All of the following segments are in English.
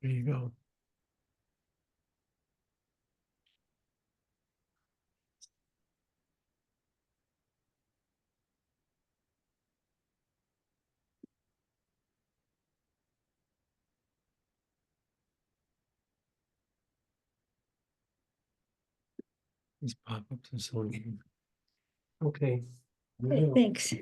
There you go. These pop-ups are so neat. Okay. Okay, thanks.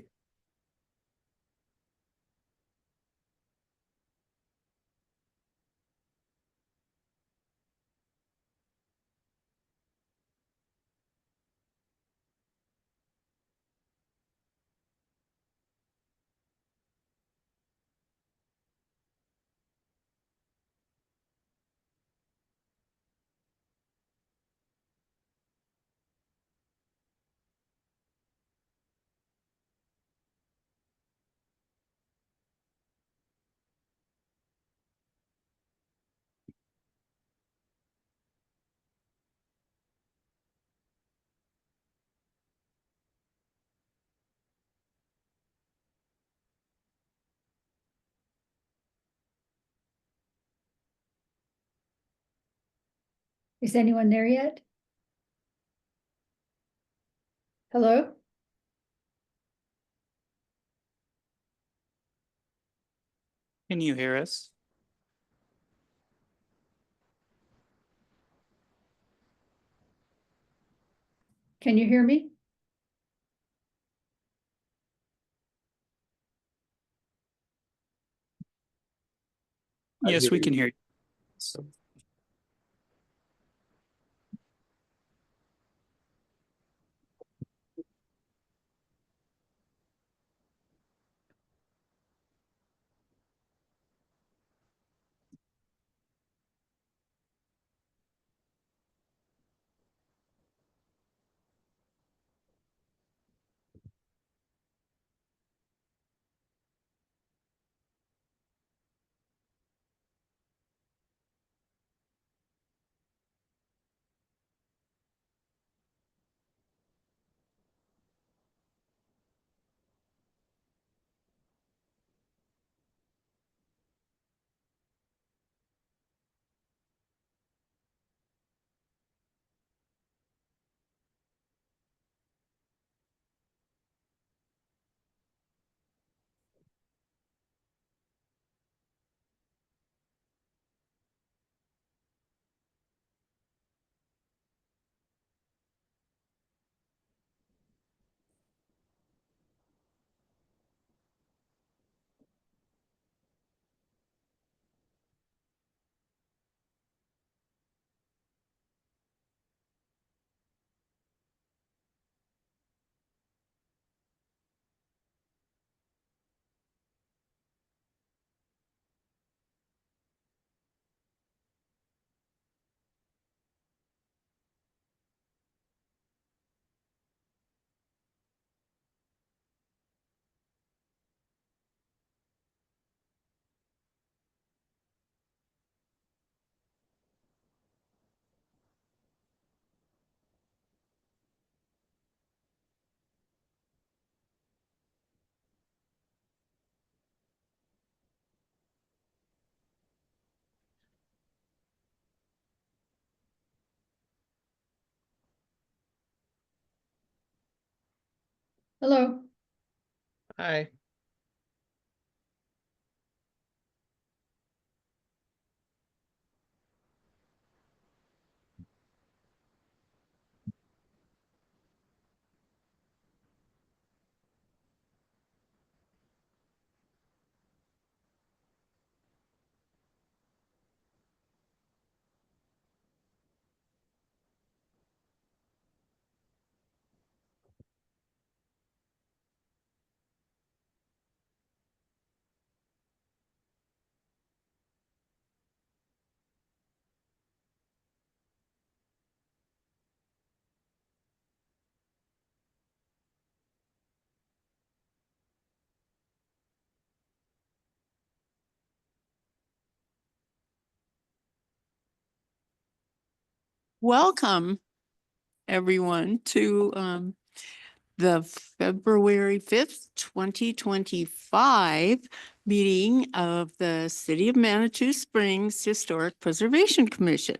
Is anyone there yet? Hello? Can you hear us? Can you hear me? Yes, we can hear you. Hello? Hi. Welcome, everyone, to the February 5th, 2025 meeting of the City of Manitou Springs Historic Preservation Commission.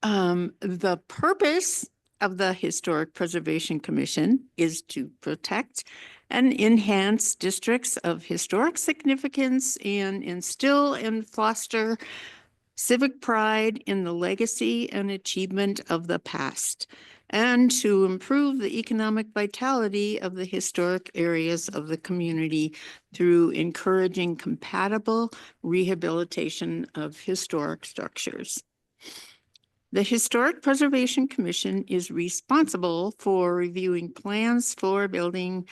The purpose of the Historic Preservation Commission is to protect and enhance districts of historic significance and instill and foster civic pride in the legacy and achievement of the past, and to improve the economic vitality of the historic areas of the community through encouraging compatible rehabilitation of historic structures. The Historic Preservation Commission is responsible for reviewing plans for building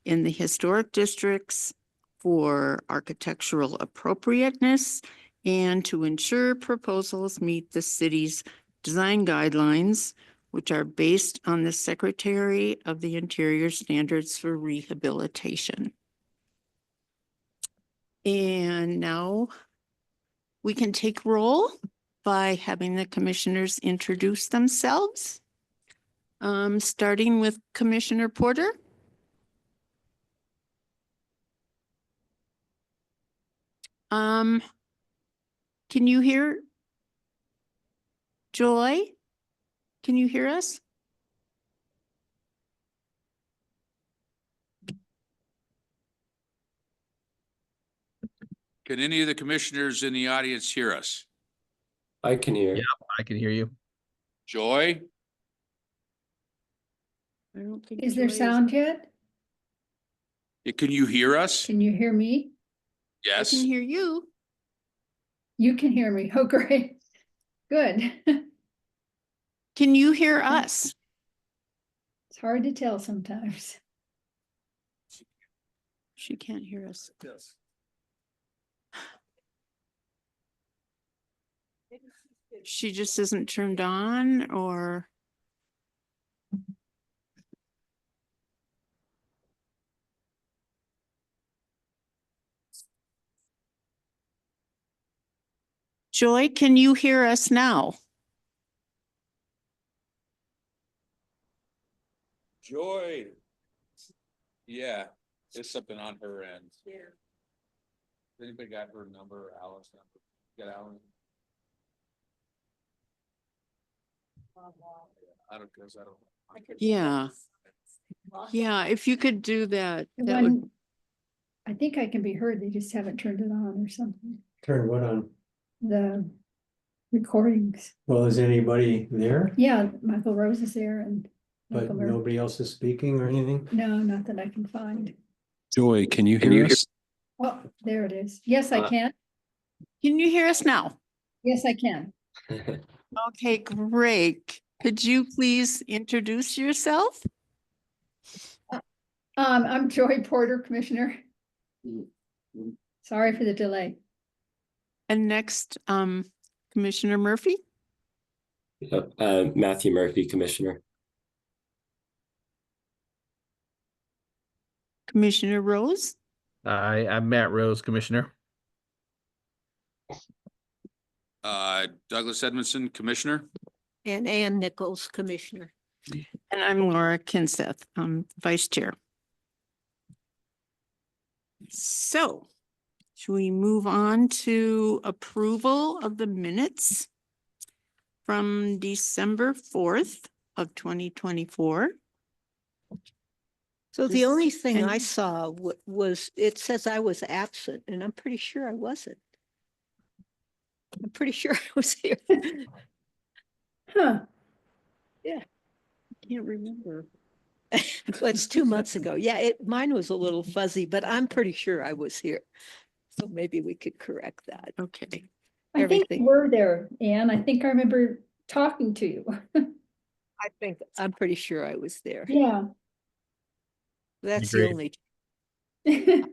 in the historic districts, for architectural appropriateness, and to ensure proposals meet the city's design guidelines, which are based on the Secretary of the Interior Standards for Rehabilitation. And now we can take roll by having the commissioners introduce themselves. Starting with Commissioner Porter. Can you hear? Joy, can you hear us? Can any of the commissioners in the audience hear us? I can hear. Yeah, I can hear you. Joy? I don't think. Is there Joy sound yet? Can you hear us? Can you hear me? I Yes. can hear you. You can hear me. Oh, great. Good. Can you hear us? It's hard to tell sometimes. She can't hear us. Yes. She just isn't turned on, or? Joy, can you hear us now? Joy. Yeah, there's something on her end. Yeah. Anybody got her number, Alice number? Got Alan? I don't guess, I don't. Yeah. Yeah, if you could do that, The that would, one, I think I can be heard. They just haven't turned it on or something. Turn what on? The recordings. Well, is anybody there? Yeah, Michael Rose is there and But Michael Murphy. nobody else is speaking or anything? No, not that I can find. Joy, can you hear us? Oh, there it is. Yes, I can. can you hear us now? Yes, I can. Okay, great. Could you please introduce yourself? I'm Joy Porter, Commissioner. Sorry for the delay. And next, Commissioner Murphy? Matthew Murphy, Commissioner. Commissioner Rose? I'm Matt Rose, Commissioner. Douglas Edmondson, Commissioner. And Ann Nichols, Commissioner. And I'm Laura Kinseth, Vice Chair. So, should we move on to approval of the minutes from December 4th of 2024? So the only thing I any- saw was, it says I was absent, and I'm pretty sure I wasn't. I'm pretty sure I was here. Huh. Can't remember. Well, it's 2 months ago. Yeah, mine was a little fuzzy, but I'm pretty sure I was here. So maybe we could correct that. Okay, I think you Everything. were there, Anne. I think I remember talking to you. I'm pretty sure I was there. Yeah. That's the Agreed. only,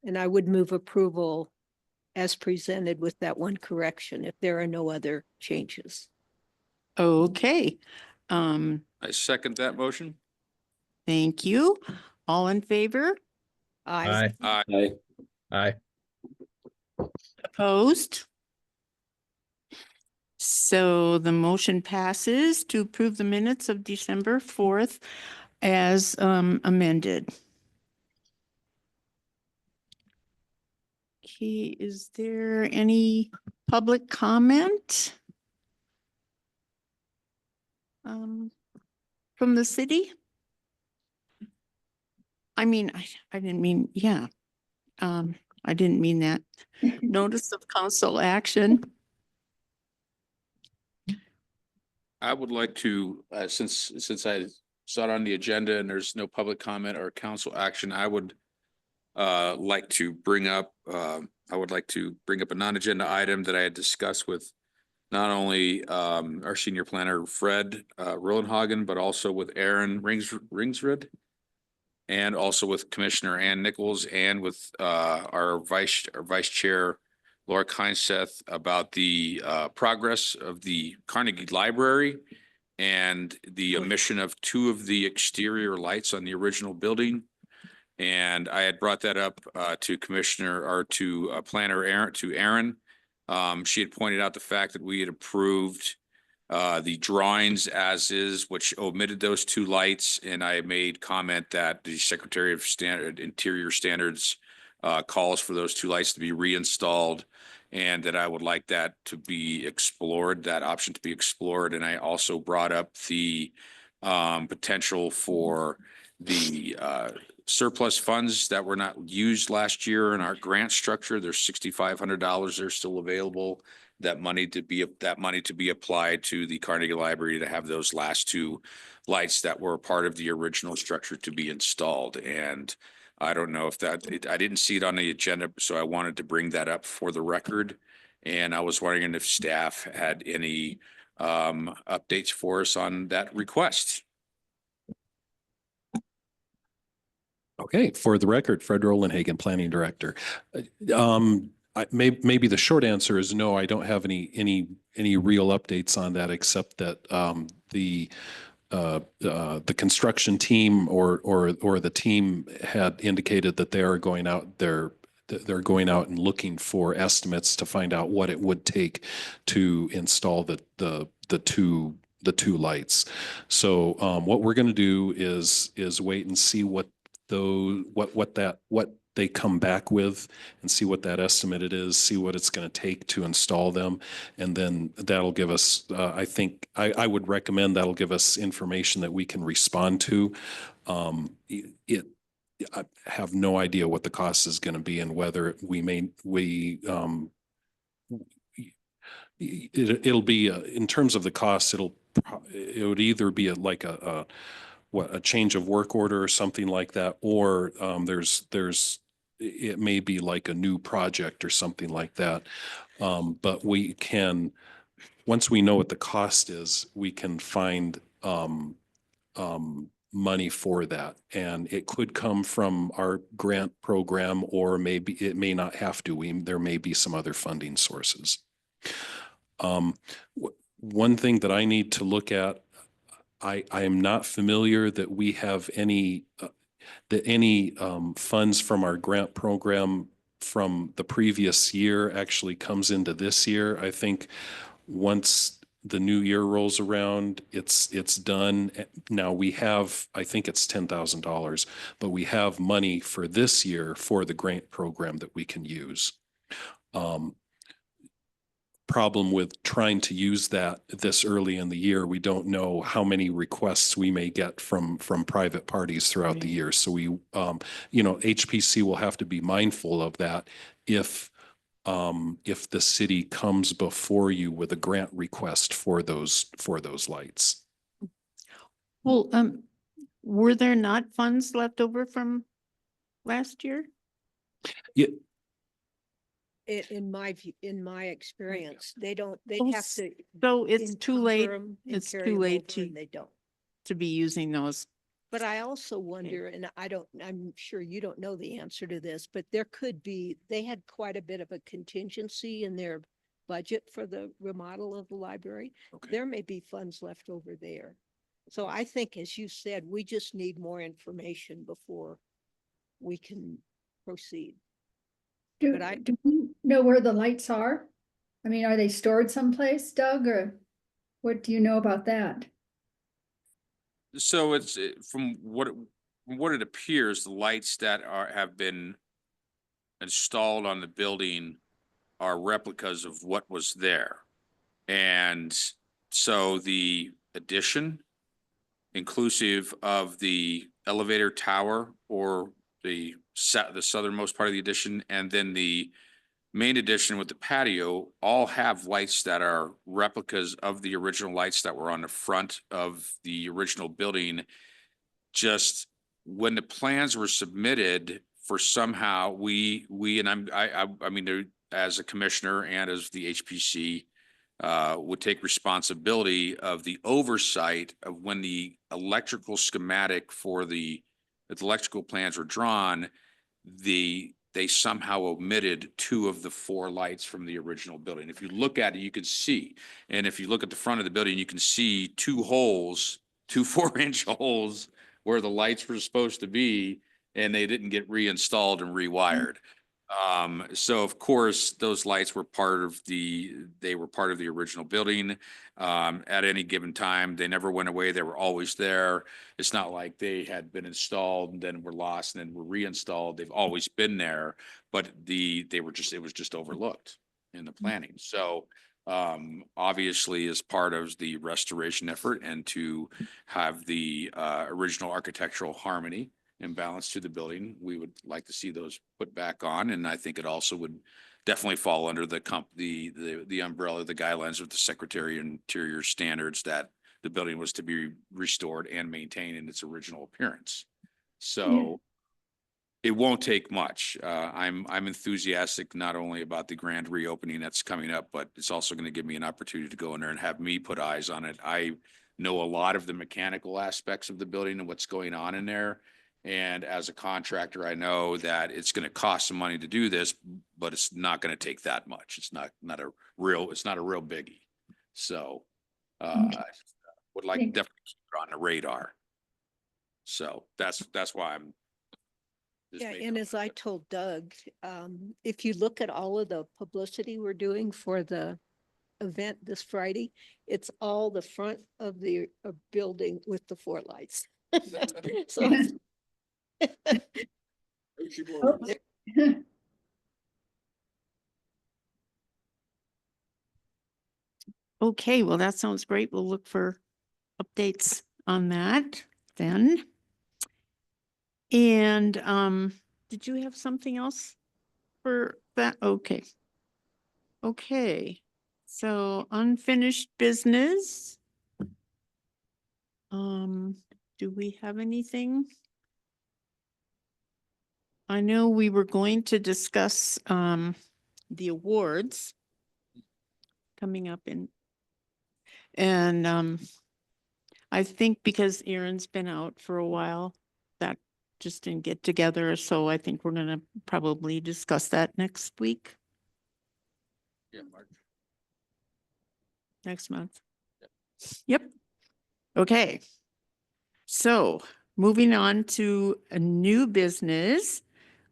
and I would move approval as presented with that one correction if there are no other changes. okay. I second that motion. Thank you. All in favor? I, Aye. Aye. Aye. Opposed? So the motion passes to approve the minutes of December 4th as amended. Okay, is there any public comment? From the city? I mean, I didn't mean, yeah. I didn't mean that. Notice of council action. I would like to, since I saw it on the agenda and there's no public comment or council action, I would like to bring up, a non-agenda item that I had discussed with not only our senior planner, Fred Rollenhagen, but also with Aaron Ringsrud, and also with Commissioner Ann Nichols, and with our vice chair, Laura Keinseth, about the progress of the Carnegie Library and the omission of two of the exterior lights on the original building. And I had brought that up to planner Aaron. She had pointed out the fact that we had approved the drawings as is, which omitted those two lights, and I made comment that the Secretary of Interior Standards calls for those two lights to be reinstalled, and that I would like that to be explored, that option to be explored. And I also brought up the potential for the surplus funds that were not used last year in our grant structure. There's $6,500 they're still available. That money to be applied to the Carnegie Library to have those last two lights that were part of the original structure to be installed. And I don't know if I didn't see it on the agenda, so I wanted to bring that up for the record. And I was wondering if staff had any updates for us on that request. Okay, for the record, Fred Rollenhagen, Planning Director. Maybe the short answer is no. I don't have any real updates on that, except that the construction team or the team had indicated that they are going out there. They're going out and looking for estimates to find out what it would take to install the two lights. So what we're going to do is wait and see what they come back with, and see what that estimate it is, see what it's going to take to install them. And then that'll give us, I think, I would recommend that'll give us information that we can respond to. I have no idea what the cost is going to be and whether it'll be in terms of the cost, it would either be a change of work order or something like that, or it may be like a new project or something like that. But we can, once we know what the cost is, we can find money for that. And it could come from our grant program, or maybe it may not have to. There may be some other funding sources. One thing that I need to look at, I am not familiar that we have any funds from our grant program from the previous year actually comes into this year. I think once the new year rolls around, it's done. Now we have, I think it's $10,000, but we have money for this year for the grant program that we can use. Problem with trying to use that this early in the year, we don't know how many requests we may get from private parties throughout the year. So we, HPC will have to be mindful of that if the city comes before you with a grant request for those lights. Well, were there not funds left over from last year? Yeah. In my view, in my experience, they'd have to. So it's too late. It's too late They don't. to be using those. But I also wonder, and I'm sure you don't know the answer to this, but they had quite a bit of a contingency in their budget for the remodel of the library. Okay. There may be funds left over there. So I think, as you said, we just need more information before we can proceed. Do But do you know where the lights are? I mean, are they stored someplace, Doug, or what do you know about that? So it's from what it appears, the lights that have been installed on the building are replicas of what was there. And so the addition, inclusive of the elevator tower or the southernmost part of the addition, and then the main addition with the patio, all have lights that are replicas of the original lights that were on the front of the original building. Just when the plans were submitted, for somehow and I mean, as a commissioner and as the HPC, would take responsibility of the oversight of when the electrical schematic for the electrical plans were drawn, they somehow omitted 2 of the 4 lights from the original building. If you look at it, you can see, and if you look at the front of the building, you can see 2 holes, 2 4-inch holes where the lights were supposed to be, and they didn't get reinstalled and rewired. So of course, those lights were part of the original building. At any given time, they never went away. They were always there. It's not like they had been installed and then were lost and then were reinstalled. They've always been there, but it was just overlooked in the planning. So obviously, as part of the restoration effort and to have the original architectural harmony and balance to the building, we would like to see those put back on. And I think it also would definitely fall under the umbrella, the guidelines of the Secretary of Interior standards that the building was to be restored and maintained in its original appearance. So it won't take much. I'm enthusiastic not only about the grand reopening that's coming up, but it's also going to give me an opportunity to go in there and have me put eyes on it. I know a lot of the mechanical aspects of the building and what's going on in there. And as a contractor, I know that it's going to cost some money to do this, but it's not going to take that much. It's not a real biggie. So I would like to definitely keep it on the radar. So that's why I'm just Yeah, making and a as I told Doug, if you look at all of the publicity we're doing for the event this Friday, it's all the front of the building with the 4 lights. So Okay, well, that sounds great. We'll look for updates on that then. And did you have something else for that? Okay. Okay, so unfinished business. Do we have anything? I know we were going to discuss the awards coming up and I think because Aaron's been out for a while, that just didn't get together. So I think we're gonna probably discuss that next week, Yeah, Mark. next month. Yep. Okay. So moving on to a new business.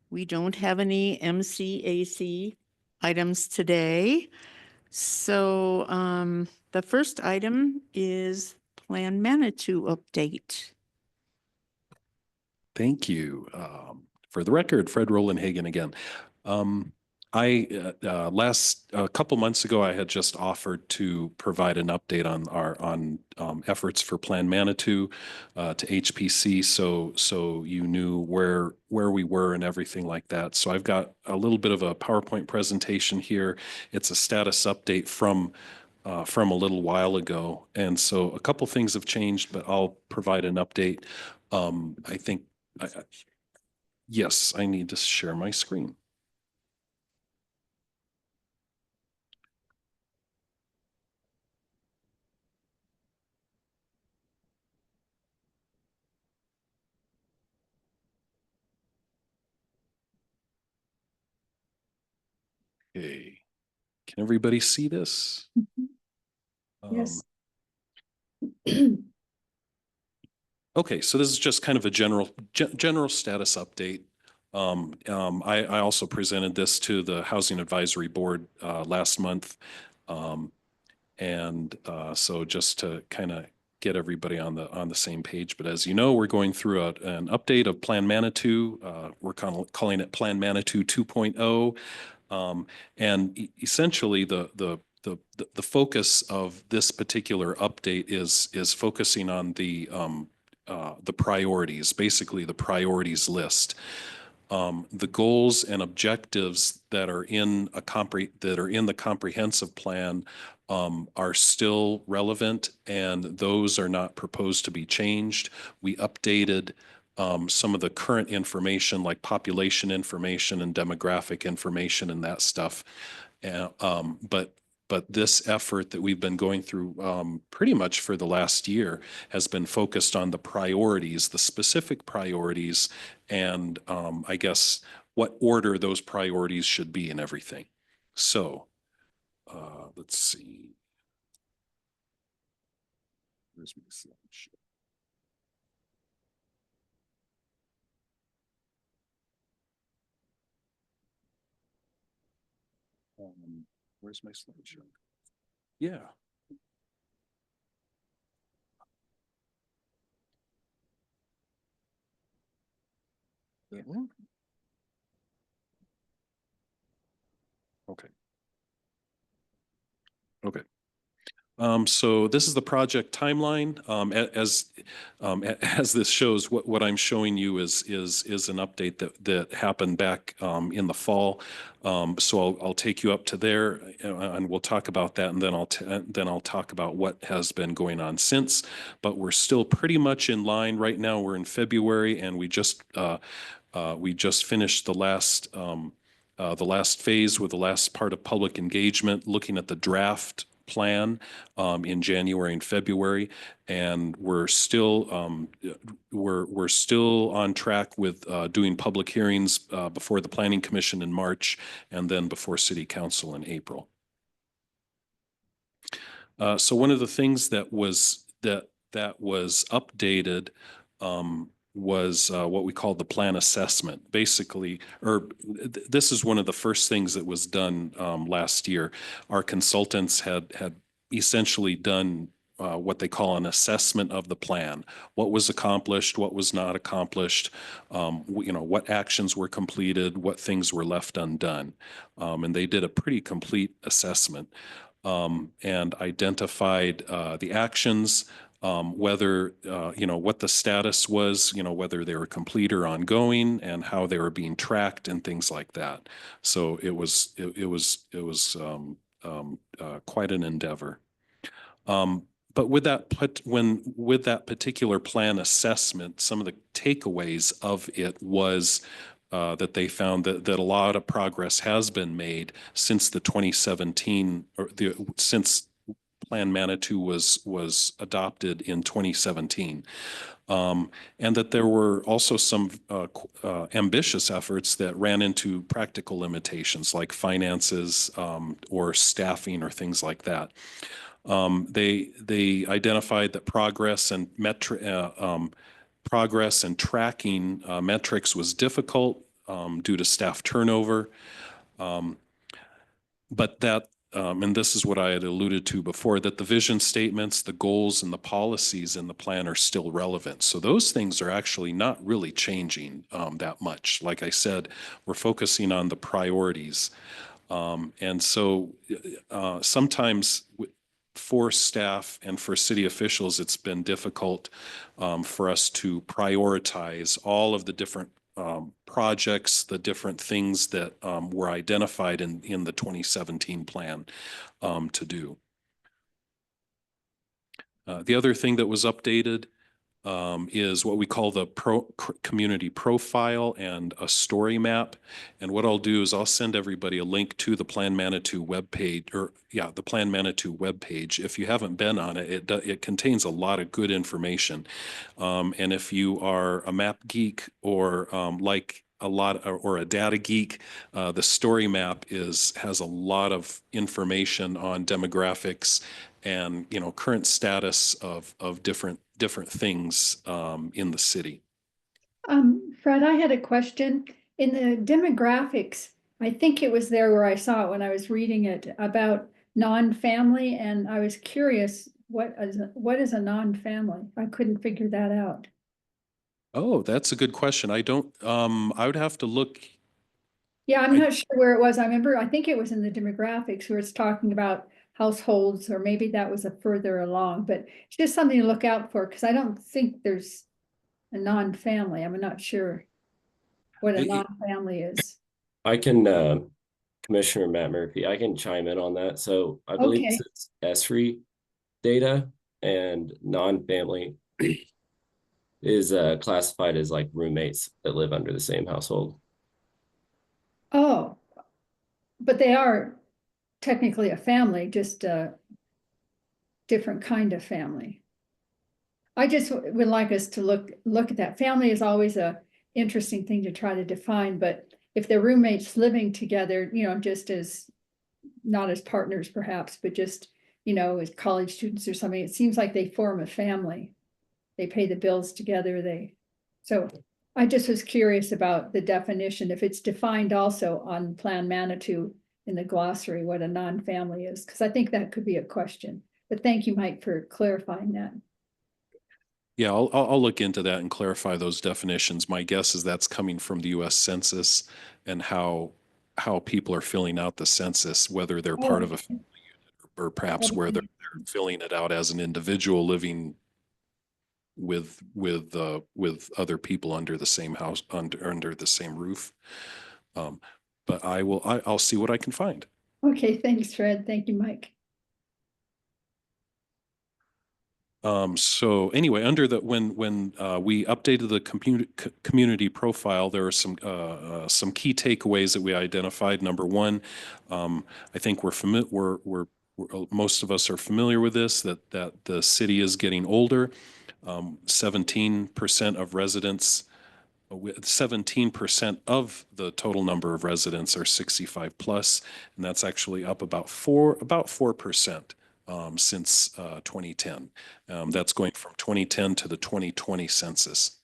We don't have any MCAC items today. So the first item is Plan Manitou update. Thank you. For the record, Fred Rolandhagen again. A couple months ago, I had just offered to provide an update on our efforts for Plan Manitou to HPC, so you knew where we were and everything like that. So I've got a little bit of a PowerPoint presentation here. It's a status update from a little while ago, and so a couple things have changed, but I'll provide an update. I think. Yes, I need to share my screen. Okay, can everybody see this? Yes. Okay, so this is just kind of a general status update. I also presented this to the Housing Advisory Board last month. So just to kind of get everybody on the same page. But as you know, we're going through an update of Plan Manitou. We're calling it Plan Manitou 2.0. And essentially the focus of this particular update is focusing on the priorities, basically the priorities list. The goals and objectives that are in the comprehensive plan are still relevant, and those are not proposed to be changed. We updated some of the current information like population information and demographic information and that stuff. But this effort that we've been going through pretty much for the last year has been focused on the priorities, the specific priorities, and I guess what order those priorities should be and everything. So let's see. Where's my slideshow? Where's my slideshow? Yeah. Okay. Okay. So this is the project timeline. As this shows, what I'm showing you is an update that happened back in the fall. So I'll take you up to there, and we'll talk about that, and then I'll talk about what has been going on since. But we're still pretty much in line right now. We're in February, and we just finished the last phase with the last part of public engagement, looking at the draft plan in January and February, and we're still on track with doing public hearings before the Planning Commission in March, and then before City Council in April. So one of the things that was updated was what we call the plan assessment. Basically, this is one of the first things that was done last year. Our consultants had essentially done what they call an assessment of the plan. What was accomplished, what was not accomplished, what actions were completed, what things were left undone. And they did a pretty complete assessment and identified the actions, whether, what the status was, whether they were complete or ongoing, and how they were being tracked and things like that. So it was quite an endeavor. But with that particular plan assessment, some of the takeaways of it was that they found that a lot of progress has been made since the 2017 since Plan Manitou was adopted in 2017. And that there were also some ambitious efforts that ran into practical limitations like finances or staffing or things like that. They identified that progress and tracking metrics was difficult due to staff turnover, but that and this is what I had alluded to before, that the vision statements, the goals, and the policies in the plan are still relevant. So those things are actually not really changing that much. Like I said, we're focusing on the priorities. And so sometimes for staff and for city officials, it's been difficult for us to prioritize all of the different projects, the different things that were identified in the 2017 plan to do. The other thing that was updated is what we call the community profile and a story map. And what I'll do is I'll send everybody a link to the Plan Manitou webpage, the Plan Manitou webpage. If you haven't been on it, it contains a lot of good information. And if you are a map geek or or a data geek, the story map has a lot of information on demographics and current status of different things in the city. Fred, I had a question. In the demographics, I think it was there where I saw it when I was reading it about non-family, and I was curious, what is a non-family? I couldn't figure that out. Oh, that's a good question. I don't, I would have to look. Yeah, I'm not sure where it was. I think it was in the demographics where it's talking about households, or maybe that was a further along, but it's just something to look out for, because I don't think there's a non-family. I'm not sure what a It- non-family is. I can, Commissioner Matt Murphy, I can chime in on that. So I believe Okay. it's ESRI data, and non-family is classified as like roommates that live under the same household. Oh, but they are technically a family, just a different kind of family. I just would like us to look at that. Family is always a interesting thing to try to define, but if they're roommates living together, just as, not as partners perhaps, but just, as college students or something, it seems like they form a family. They pay the bills together, so I just was curious about the definition, if it's defined also on Plan Manitou in the glossary, what a non-family is, because I think that could be a question. But thank you, Mike, for clarifying that. Yeah, I'll look into that and clarify those definitions. My guess is that's coming from the US Census and how people are filling out the census, whether they're part of a family unit or perhaps where they're filling it out as an individual living with other people under the same house, under the same roof. But I'll see what I can find. Okay, thanks, Fred. Thank you, Mike. So anyway, under the, when we updated the community profile, there are some key takeaways that we identified. Number one, I think most of us are familiar with this, that the city is getting older. 17% of residents, 17% of the total number of residents are 65 plus, and that's actually up about 4%. Since 2010. That's going from 2010 to the 2020 census.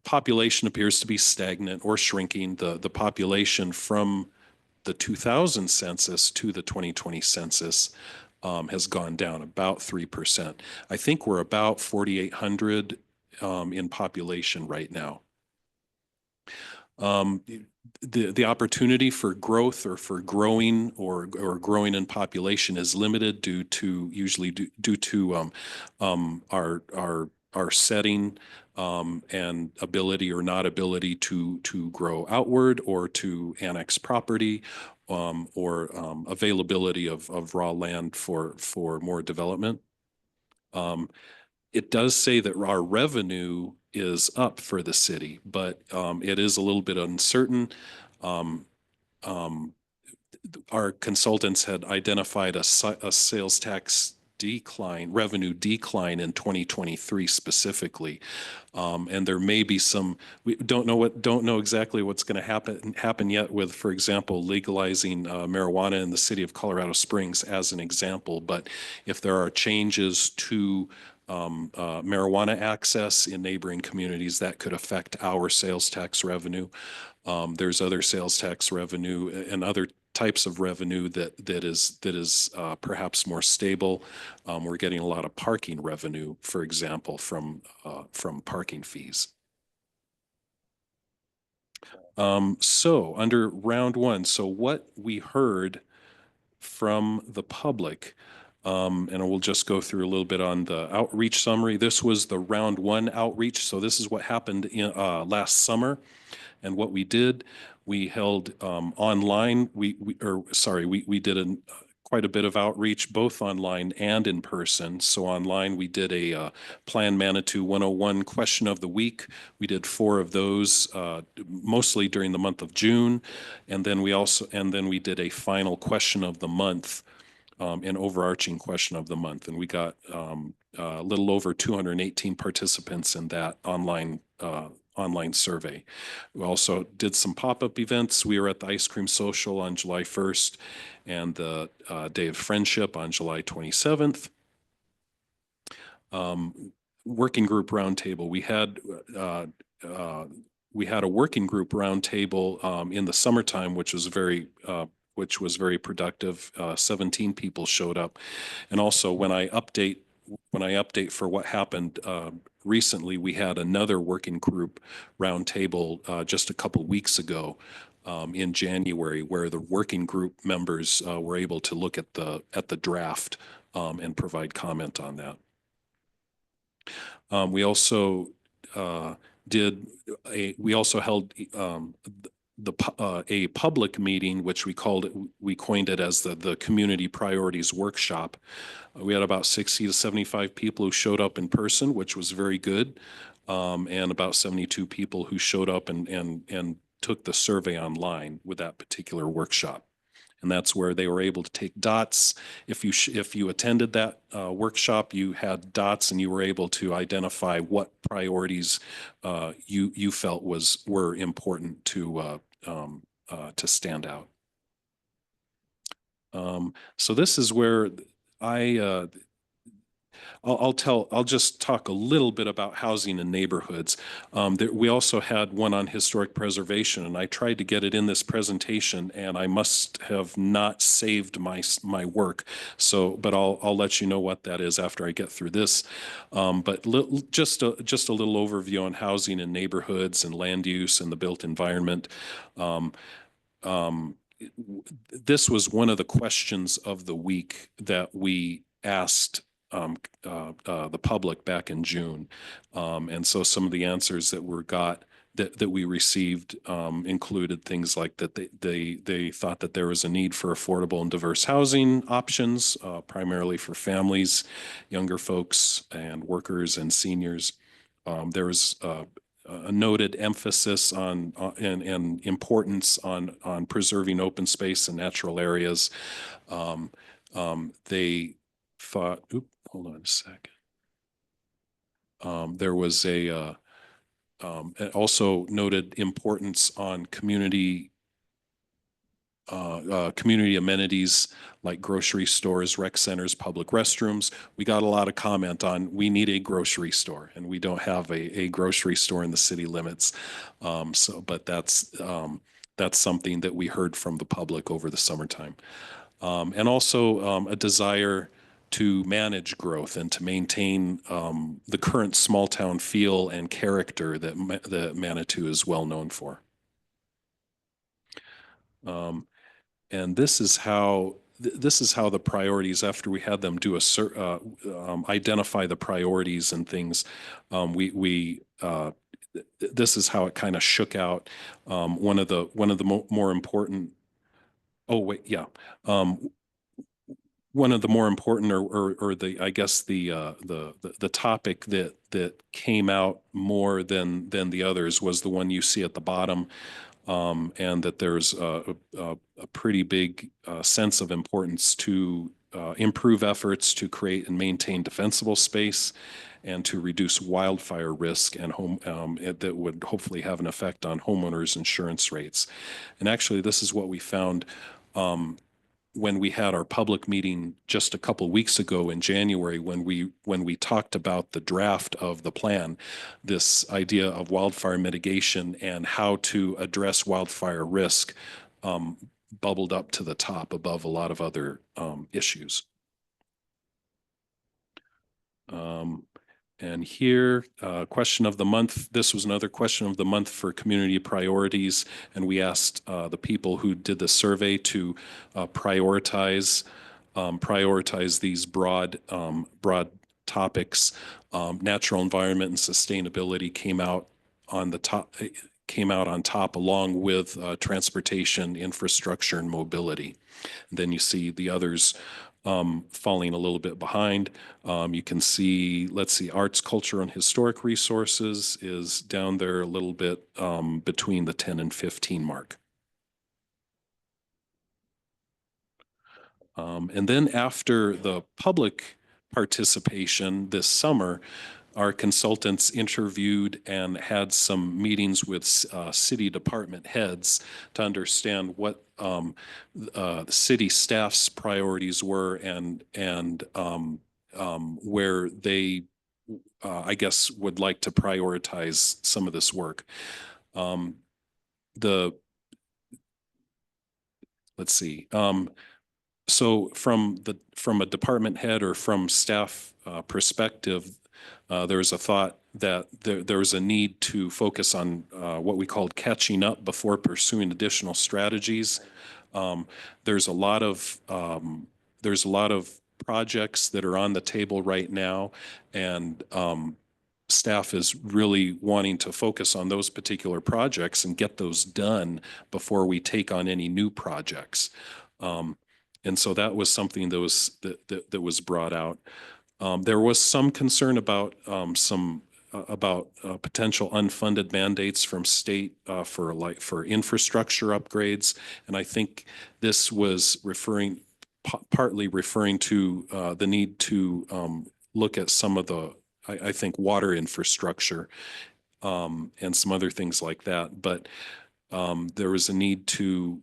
Population appears to be stagnant or shrinking. The population from the 2000 census to the 2020 census has gone down about 3%. I think we're about 4,800 in population right now. The opportunity for growth or for growing or growing in population is limited due to our setting and ability or not ability to grow outward or to annex property or availability of raw land for more development. It does say that our revenue is up for the city, but it is a little bit uncertain. Our consultants had identified a sales tax revenue decline in 2023 specifically. And there may be we don't know exactly what's going to happen yet with, for example, legalizing marijuana in the city of Colorado Springs as an example. But if there are changes to marijuana access in neighboring communities, that could affect our sales tax revenue. There's other sales tax revenue and other types of revenue that is perhaps more stable. We're getting a lot of parking revenue, for example, from parking fees. So under round one, so what we heard from the public, and we'll just go through a little bit on the outreach summary. This was the round one outreach. So this is what happened in last summer. And what we did, we held online, we did quite a bit of outreach, both online and in person. So online, we did a Plan Manitou 101 question of the week. We did 4 of those, mostly during the month of June. And then we did a final question of the month, an overarching question of the month. And we got a little over 218 participants in that online survey. We also did some pop-up events. We were at the Ice Cream Social on July 1st and the Day of Friendship on July 27th. Working group roundtable. We had a working group roundtable in the summertime, which was very which was very productive. 17 people showed up. And also when I update for what happened recently, we had another working group roundtable just a couple weeks ago in January, where the working group members were able to look at the draft and provide comment on that. We also held a public meeting, which we coined it as the Community Priorities Workshop. We had about 60 to 75 people who showed up in person, which was very good, and about 72 people who showed up and took the survey online with that particular workshop. And that's where they were able to take dots. If you attended that workshop, you had dots and you were able to identify what priorities you felt were important to stand out. So this is where I'll just talk a little bit about housing and neighborhoods. We also had one on historic preservation, and I tried to get it in this presentation, and I must have not saved my work. So, but I'll let you know what that is after I get through this. But just a little overview on housing and neighborhoods and land use and the built environment. This was one of the questions of the week that we asked the public back in June. And so some of the answers that we received included things like that they thought that there was a need for affordable and diverse housing options, primarily for families, younger folks, and workers and seniors. There was a noted emphasis on and importance on preserving open space and natural areas. They thought, hold on a second. There was also noted importance on community amenities like grocery stores, rec centers, public restrooms. We got a lot of comment on we need a grocery store, and we don't have a grocery store in the city limits. But that's something that we heard from the public over the summertime. And also a desire to manage growth and to maintain the current small town feel and character that Manitou is well known for. And this is how the priorities, after we had them do identify the priorities and things, this is how it kind of shook out. One of the more important. Oh wait, yeah. One of the more important, or I guess the topic that came out more than the others was the one you see at the bottom, and that there's a pretty big sense of importance to improve efforts to create and maintain defensible space, and to reduce wildfire risk and that would hopefully have an effect on homeowners' insurance rates. And actually, this is what we found when we had our public meeting just a couple weeks ago in January, when we talked about the draft of the plan, this idea of wildfire mitigation and how to address wildfire risk bubbled up to the top above a lot of other issues. And here, question of the month. This was another question of the month for community priorities. And we asked the people who did the survey to prioritize these broad topics. Natural environment and sustainability came out on top along with transportation, infrastructure, and mobility. And then you see the others falling a little bit behind. You can see, let's see, arts, culture, and historic resources is down there a little bit between the 10 and 15 mark. And then after the public participation this summer, our consultants interviewed and had some meetings with city department heads to understand what the city staff's priorities were and where they, I guess, would like to prioritize some of this work. let's see. So from a department head or from staff perspective, there's a thought that there's a need to focus on what we called catching up before pursuing additional strategies. There's a lot of projects that are on the table right now, and staff is really wanting to focus on those particular projects and get those done before we take on any new projects. And so that was something that was brought out. There was some concern about potential unfunded mandates from state for infrastructure upgrades, and I think this was partly referring to the need to look at some of the I think water infrastructure and some other things like that. But there was a need to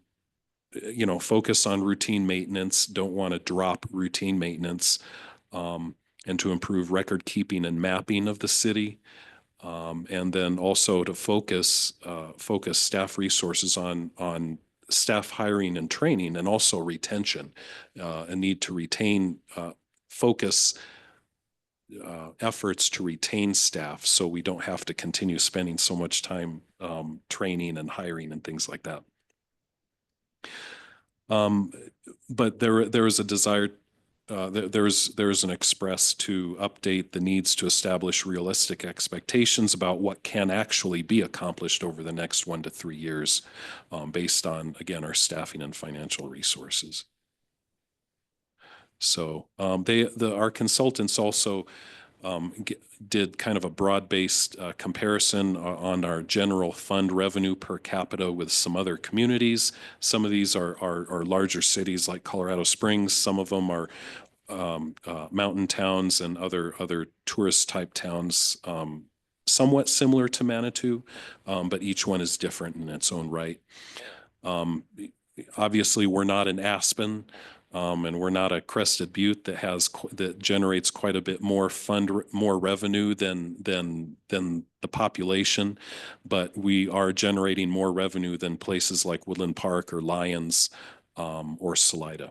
focus on routine maintenance, don't want to drop routine maintenance, and to improve record keeping and mapping of the city. And then also to focus staff resources on staff hiring and training, and also retention, a need to retain, focus efforts to retain staff so we don't have to continue spending so much time training and hiring and things like that. But there is a desire, there's an express to update the needs to establish realistic expectations about what can actually be accomplished over the next 1 to 3 years, based on, again, our staffing and financial resources. So our consultants also did kind of a broad-based comparison on our general fund revenue per capita with some other communities. Some of these are larger cities like Colorado Springs. Some of them are mountain towns and other tourist type towns, somewhat similar to Manitou, but each one is different in its own right. Obviously, we're not in Aspen. And we're not a Crested Butte that generates quite a bit more revenue than the population, but we are generating more revenue than places like Woodland Park or Lyons or Salida.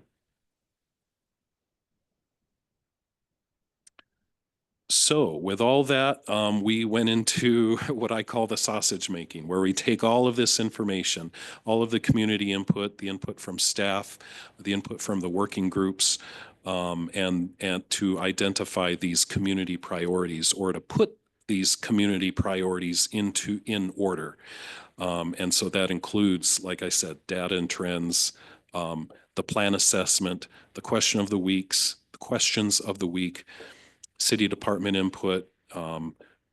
So with all that, we went into what I call the sausage making, where we take all of this information, all of the community input, the input from staff, the input from the working groups, and to identify these community priorities, or to put these community priorities in order. And so that includes, like I said, data and trends, the plan assessment, the question of the weeks, the questions of the week, city department input,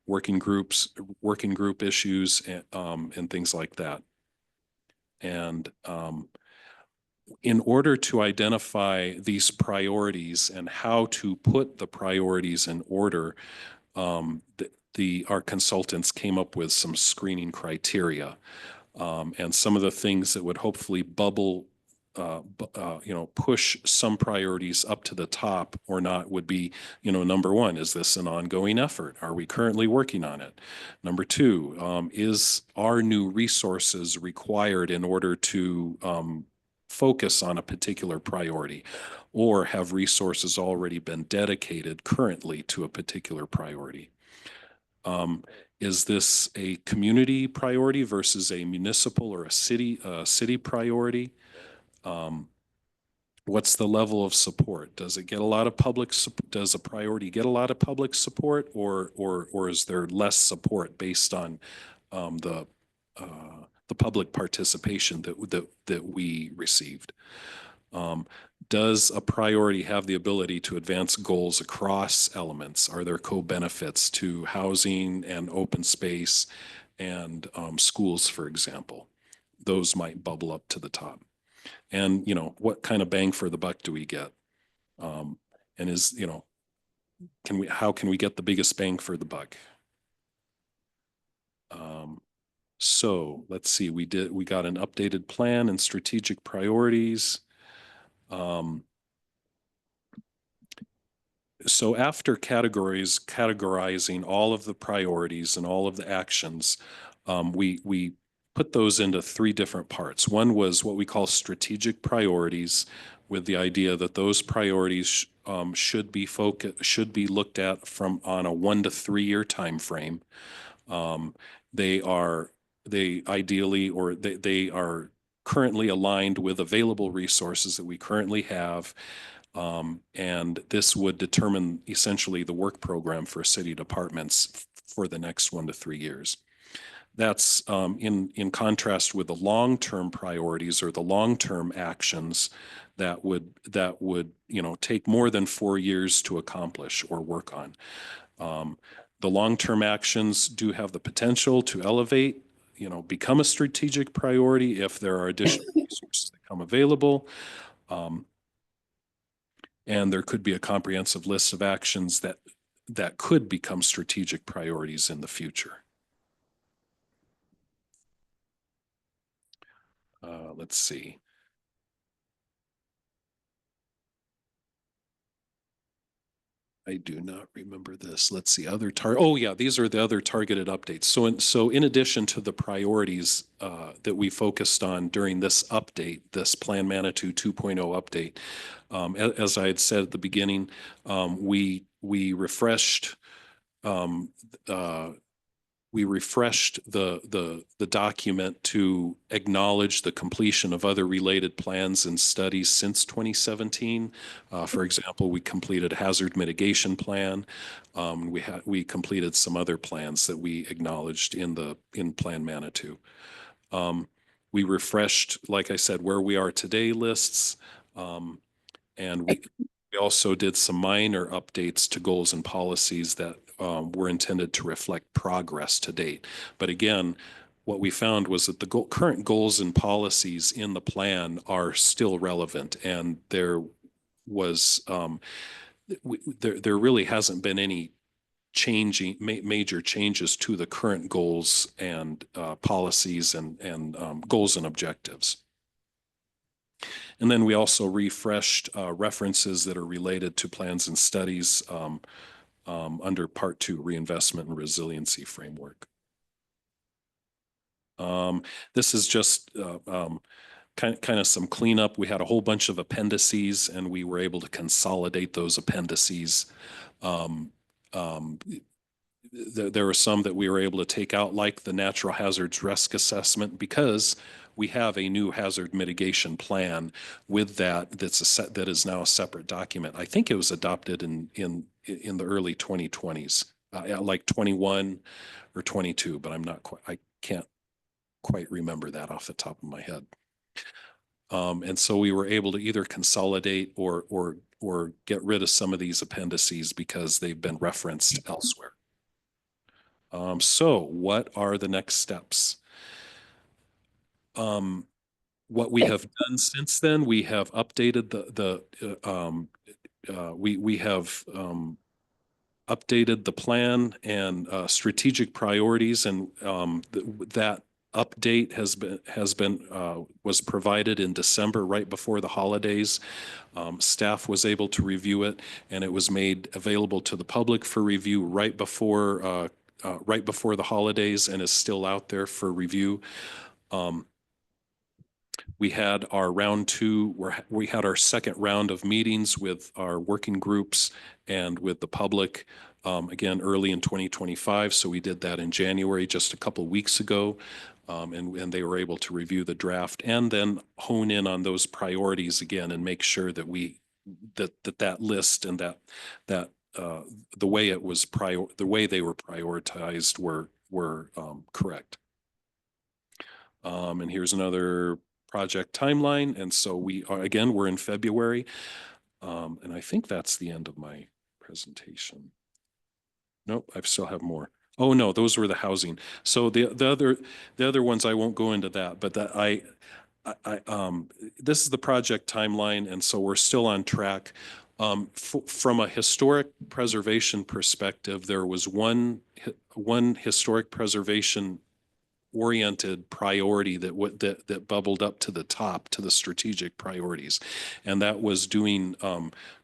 working group issues, and things like that. And in order to identify these priorities and how to put the priorities in order, our consultants came up with some screening criteria, and some of the things that would hopefully push some priorities up to the top or not would be, number one, is this an ongoing effort? Are we currently working on it? Number two, are new resources required in order to focus on a particular priority, or have resources already been dedicated currently to a particular priority? Is this a community priority versus a municipal or a city priority? What's the level of support? Does it get a lot of does a priority get a lot of public support, or is there less support based on the public participation that we received? Does a priority have the ability to advance goals across elements? Are there co-benefits to housing and open space and schools, for example? Those might bubble up to the top. And, what kind of bang for the buck do we get? And how can we get the biggest bang for the buck? So let's see, we got an updated plan and strategic priorities. So after categorizing all of the priorities and all of the actions, we put those into three different parts. One was what we call strategic priorities, with the idea that those priorities should be looked at on a 1 to 3 year time frame. They are currently aligned with available resources that we currently have. And this would determine essentially the work program for city departments for the next 1 to 3 years. That's in contrast with the long-term priorities or the long-term actions that would take more than 4 years to accomplish or work on. The long-term actions do have the potential to elevate, become a strategic priority if there are additional resources that come available. And there could be a comprehensive list of actions that could become strategic priorities in the future. Let's see. I do not remember this. Let's see, oh yeah, these are the other targeted updates. So in addition to the priorities that we focused on during this update, this Plan Manitou 2.0 update, as I had said at the beginning, we refreshed the document to acknowledge the completion of other related plans and studies since 2017. For example, we completed a hazard mitigation plan. We completed some other plans that we acknowledged in Plan Manitou. We refreshed, like I said, where we are today lists, and we also did some minor updates to goals and policies that were intended to reflect progress to date. But again, what we found was that the current goals and policies in the plan are still relevant, and there really hasn't been any major changes to the current goals and policies and goals and objectives. And then we also refreshed references that are related to plans and studies under Part 2, Reinvestment and Resiliency Framework. This is just kind of some cleanup. We had a whole bunch of appendices, and we were able to consolidate those appendices. There were some that we were able to take out, like the natural hazards risk assessment, because we have a new hazard mitigation plan with that is now a separate document. I think it was adopted in the early 2020s, like 21 or 22, but I can't quite remember that off the top of my head. And so we were able to either consolidate or get rid of some of these appendices because they've been referenced elsewhere. So what are the next steps? What we have done since then, we have updated updated the plan and strategic priorities, and that update was provided in December, right before the holidays. Staff was able to review it, and it was made available to the public for review right before the holidays, and is still out there for review. We had our round 2, where we had our second round of meetings with our working groups and with the public, again, early in 2025. So we did that in January, just a couple of weeks ago. And they were able to review the draft and then hone in on those priorities again and make sure that that list and that the way they were prioritized were correct. And here's another project timeline. And so we're in February. And I think that's the end of my presentation. Nope, I still have more. Oh no, those were the housing. So the other ones, I won't go into that, but this is the project timeline, and so we're still on track. From a historic preservation perspective, there was one historic preservation oriented priority that bubbled up to the top, to the strategic priorities. And that was doing,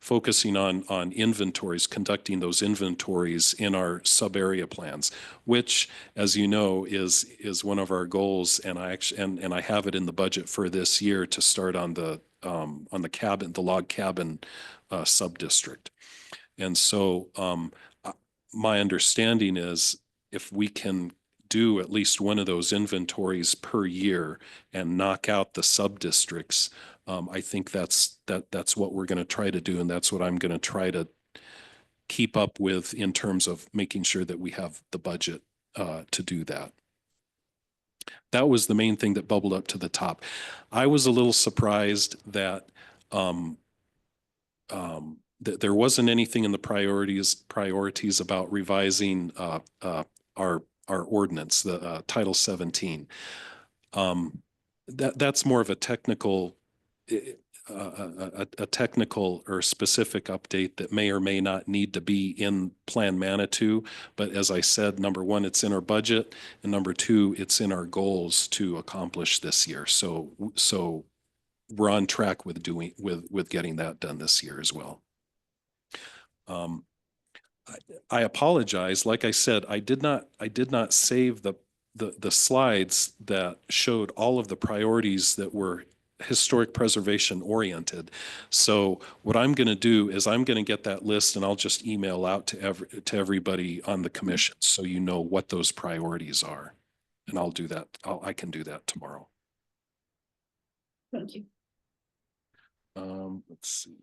focusing on inventories, conducting those inventories in our sub-area plans, which, as you know, is one of our goals. And I have it in the budget for this year to start on the log cabin sub-district. And so my understanding is if we can do at least one of those inventories per year and knock out the sub-districts, I think that's what we're going to try to do. And that's what I'm going to try to keep up with in terms of making sure that we have the budget to do that. That was the main thing that bubbled up to the top. I was a little surprised that that there wasn't anything in the priorities about revising our ordinance, the Title 17. That's more of a technical technical or specific update that may or may not need to be in Plan Manitou. But as I said, number one, it's in our budget, and number two, it's in our goals to accomplish this year. So we're on track with getting that done this year as well. I apologize. Like I said, I did not save the slides that showed all of the priorities that were historic preservation oriented. So what I'm going to do is I'm going to get that list and I'll just email out to everybody on the commission so you know what those priorities are. And I'll do that. I can do that tomorrow. Thank you. Let's see.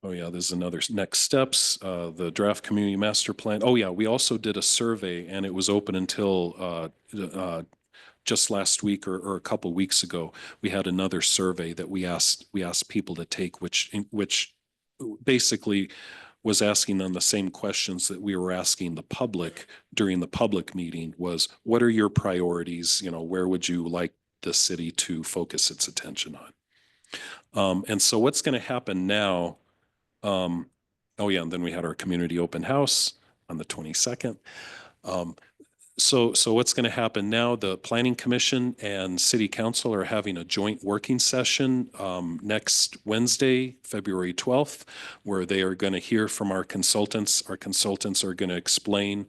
Oh yeah, there's another next steps, the draft community master plan. Oh yeah, we also did a survey and it was open until just last week or a couple weeks ago. We had another survey that we asked people to take, which basically was asking them the same questions that we were asking the public during the public meeting. Was, what are your priorities? You know, where would you like the city to focus its attention on? And so what's going to happen now? Oh yeah, and then we had our community open house on the 22nd. So what's going to happen now? The Planning Commission and City Council are having a joint working session next Wednesday, February 12th, where they are going to hear from our consultants. Our consultants are going to explain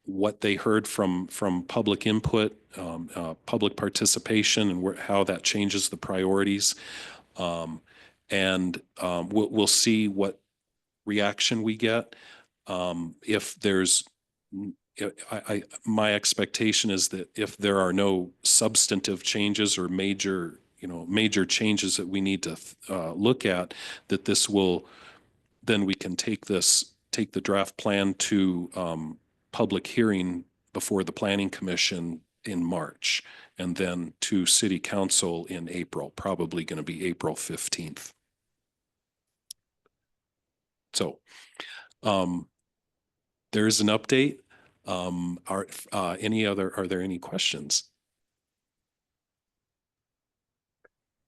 what they heard from public input, public participation, and how that changes the priorities. And we'll see what reaction we get. If there's, my expectation is that if there are no substantive changes or major changes that we need to look at, that this will, then we can take the draft plan to public hearing before the Planning Commission in March, and then to City Council in April, probably going to be April 15th. So there's an update. Are there any questions?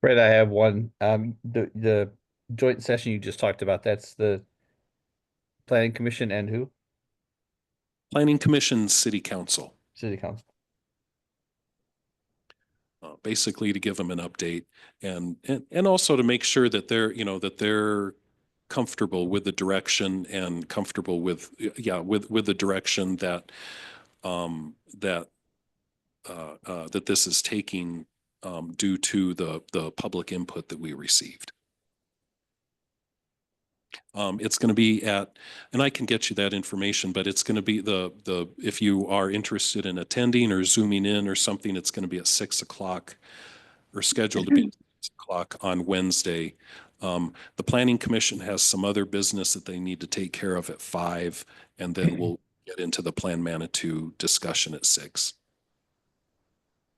Fred, I have one. The joint session you just talked about, that's the Planning Commission and who? Planning Commission, City Council. City Council. Basically to give them an update and also to make sure that they're comfortable with the direction and comfortable with the direction that that this is taking due to the public input that we received. It's going to be and I can get you that information, but it's going to be if you are interested in attending or zooming in or something, it's going to be at 6 o'clock or scheduled to be at 6 o'clock on Wednesday. The Planning Commission has some other business that they need to take care of at 5, and then we'll get into the Plan Manitou discussion at 6.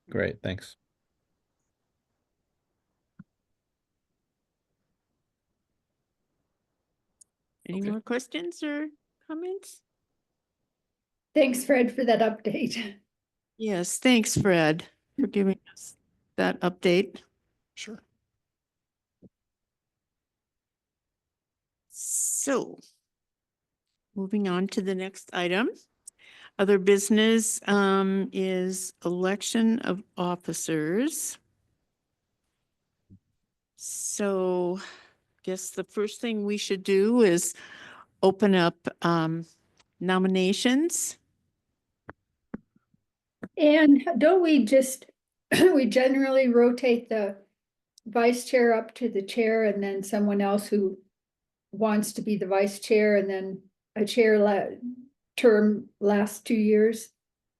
Great, thanks. Any more questions or comments? Thanks, Fred, for that update. Yes, thanks, Fred, for giving us that update. Sure. So moving on to the next item. Other business is election of officers. So guess the first thing we should do is open up nominations. And don't we just, we generally rotate the vice chair up to the chair and then someone else who wants to be the vice chair and then a term lasts 2 years?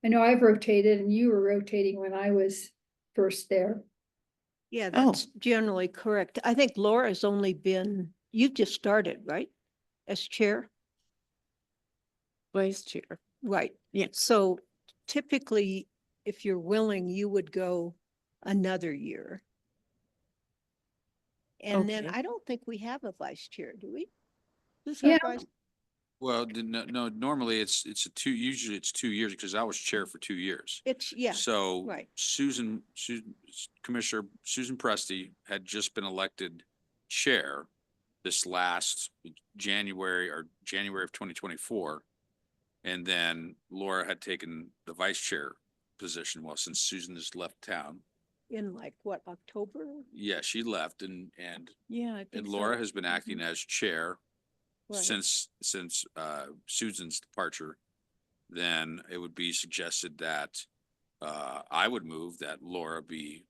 I know I've rotated and you were rotating when I was first there. Yeah, Oh. that's generally correct. I think Laura's only been, you've just started, right? As chair? Vice chair. Right. Yeah. So typically, if you're willing, you would go another year. And then Okay. I don't think we have a vice chair, do we? Who's Yeah. our vice? Well, no, normally it's usually it's 2 years because I was chair for 2 years. It's, yeah, So right. Commissioner Susan Presti had just been elected chair this last January of 2024. And then Laura had taken the vice chair position. Well, since Susan has left town. In like what, October? Yeah, she left and Yeah, I think Laura so. has been acting as chair Right. since Susan's departure. Then it would be suggested that I would move that Laura be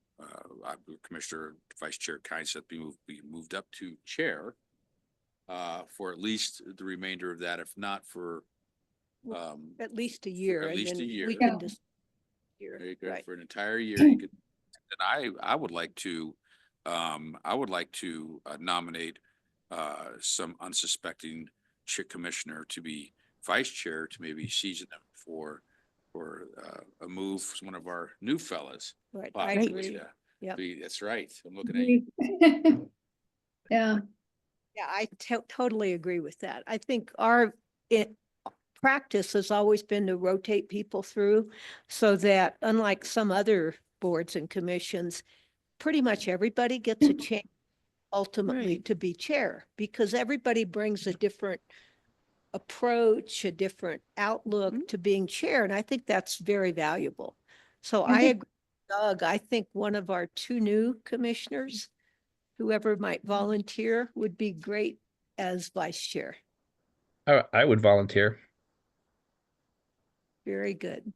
Commissioner Vice Chair Keinset be moved up to chair for at least the remainder of that, if not for At least a year. at and least then a year. We can just. Year, very good, right. for an entire year. You could, and I would like to nominate some unsuspecting commissioner to be vice chair to maybe season them for a move, one of our new fellas. Right, I possibly agree. to Yep. That's right. I'm looking at you. Yeah, Yeah, I totally agree with that. I think practice has always been to rotate people through so that unlike some other boards and commissions, pretty much everybody gets a chance ultimately Right. to be chair because everybody brings a different approach, a different outlook Mhm. to being chair. And I think that's very valuable. So I Mhm. agree, with Doug, I think one of our 2 new commissioners, whoever might volunteer, would be great as vice chair. I would volunteer. Very good.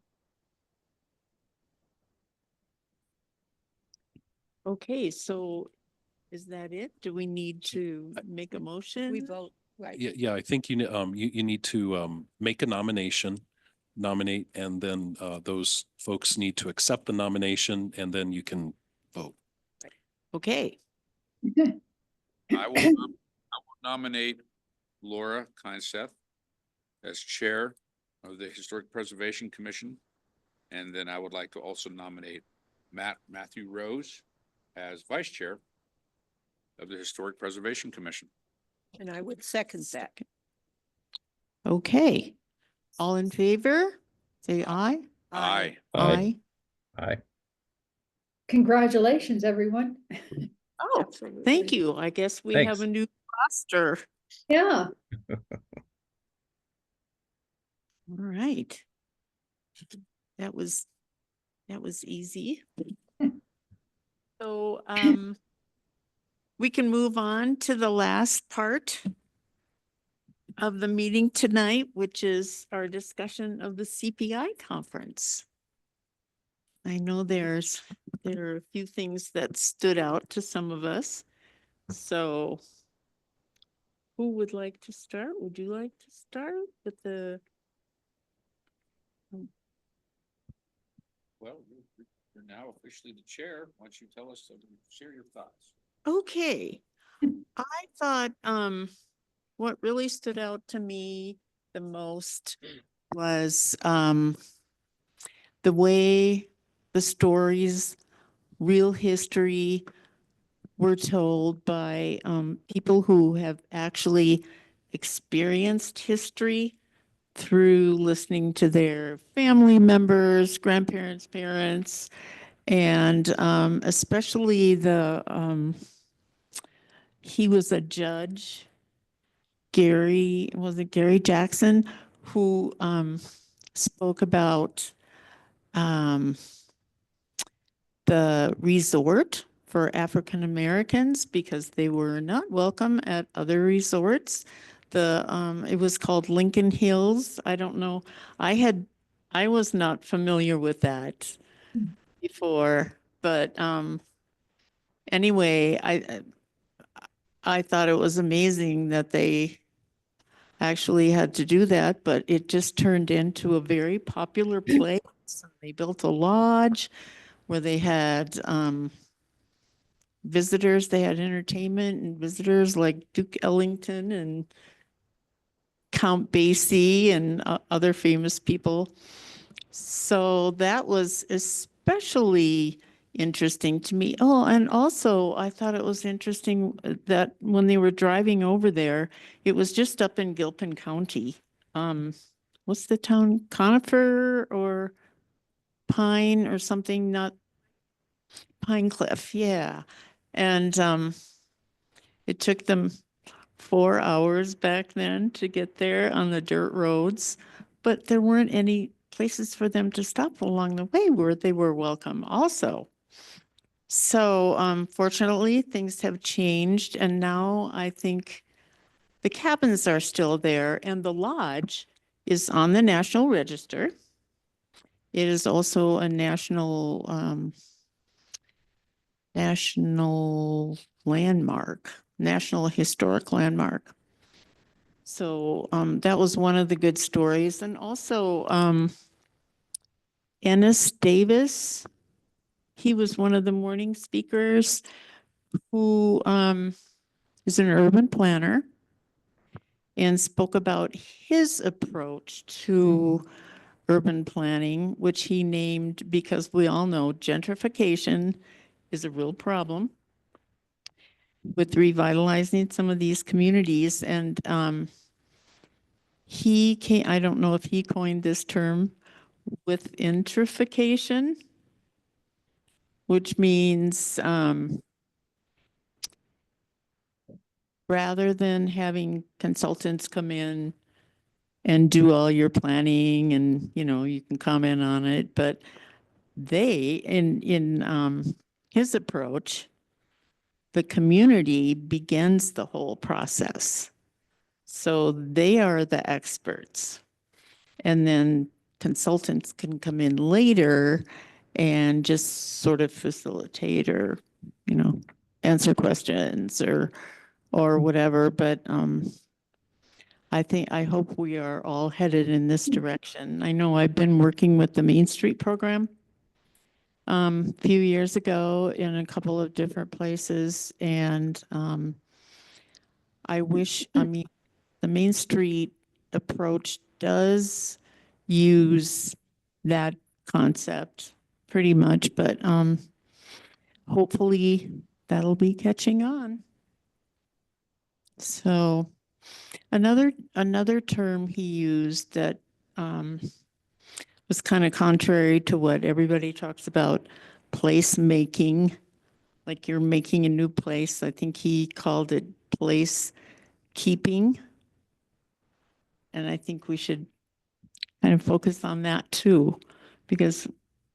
Okay, so is that it? Do we need to make a motion? We vote, right? Yeah, I think you need to make a nominate, and then those folks need to accept the nomination, and then you can vote. Okay, I will nominate Laura Kleinseth as chair of the Historic Preservation Commission. And then I would like to also nominate Matthew Rose as vice chair of the Historic Preservation Commission. And I would second that. okay. All in favor? Say aye. Aye. Aye. Aye. congratulations, everyone. Oh, thank you. I guess we have Thanks. a new roster. Yeah, All right. That was easy. So, we can move on to the last part of the meeting tonight, which is our discussion of the CPI conference. I know there are a few things that stood out to some of us. So who would like to start? Would you like to start with the? Well, you're now officially the chair. Why don't you tell us, share your thoughts? Okay. I thought, what really stood out to me the most was, the way the stories, real history were told by, people who have actually experienced history through listening to their family members, grandparents, parents, and, especially he was a judge was it Gary Jackson, who spoke about the resort for African Americans because they were not welcome at other resorts. It was called Lincoln Hills. I don't know. I was not familiar with that before, but anyway, I thought it was amazing that they actually had to do that, but it just turned into a very popular place. They built a lodge where they had visitors, they had entertainment and visitors like Duke Ellington and Count Basie and other famous people. So that was especially interesting to me. Oh, and also I thought it was interesting that when they were driving over there, it was just up in Gilpin County. What's the town? Conifer or Pine or something? Not Pine Cliff, yeah. And it took them 4 hours back then to get there on the dirt roads, but there weren't any places for them to stop along the way where they were welcome also. So fortunately, things have changed, and now I think the cabins are still there, and the lodge is on the National Register. It is also a national landmark, National Historic Landmark. So that was one of the good stories. And also Ennis Davis, he was one of the morning speakers who is an urban planner and spoke about his approach to urban planning, which he named, because we all know gentrification is a real problem with revitalizing some of these communities. And I don't know if he coined this term, with gentrification, which means rather than having consultants come in and do all your planning and, you can comment on it, but in his approach, the community begins the whole process. So they are the experts. And then consultants can come in later and just sort of facilitate or, answer questions or whatever. But I hope we are all headed in this direction. I know I've been working with the Main Street program a few years ago in a couple of different places, and the Main Street approach does use that concept pretty much, but hopefully that'll be catching on. So another term he used that was kind of contrary to what everybody talks about, place making, like you're making a new place. I think he called it place keeping. And I think we should kind of focus on that too, because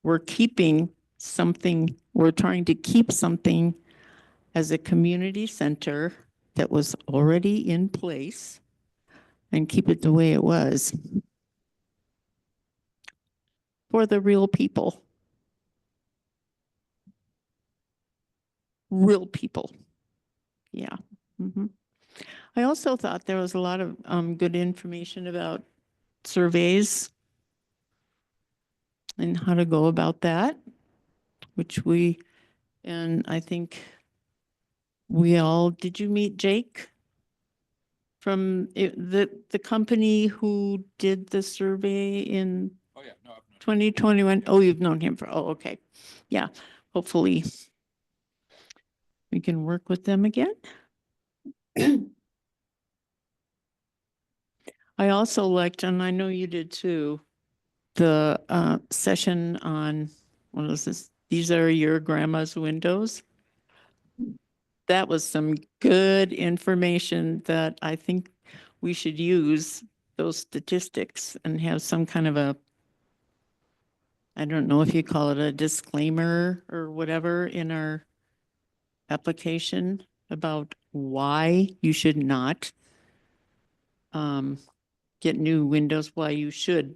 we're keeping something, we're trying to keep something as a community center that was already in place and keep it the way it was for the real people. Real people. Yeah. Mm-hmm. I also thought there was a lot of good information about surveys and how to go about that, and I think did you meet Jake from the company who did the survey in 2021? Oh, you've known him okay. Yeah, hopefully we can work with them again. I also liked, and I know you did too, the session on, what is this? These are your grandma's windows. That was some good information that I think we should use those statistics and have some kind of a, I don't know if you call it a disclaimer or whatever in our application about why you should not get new windows, why you should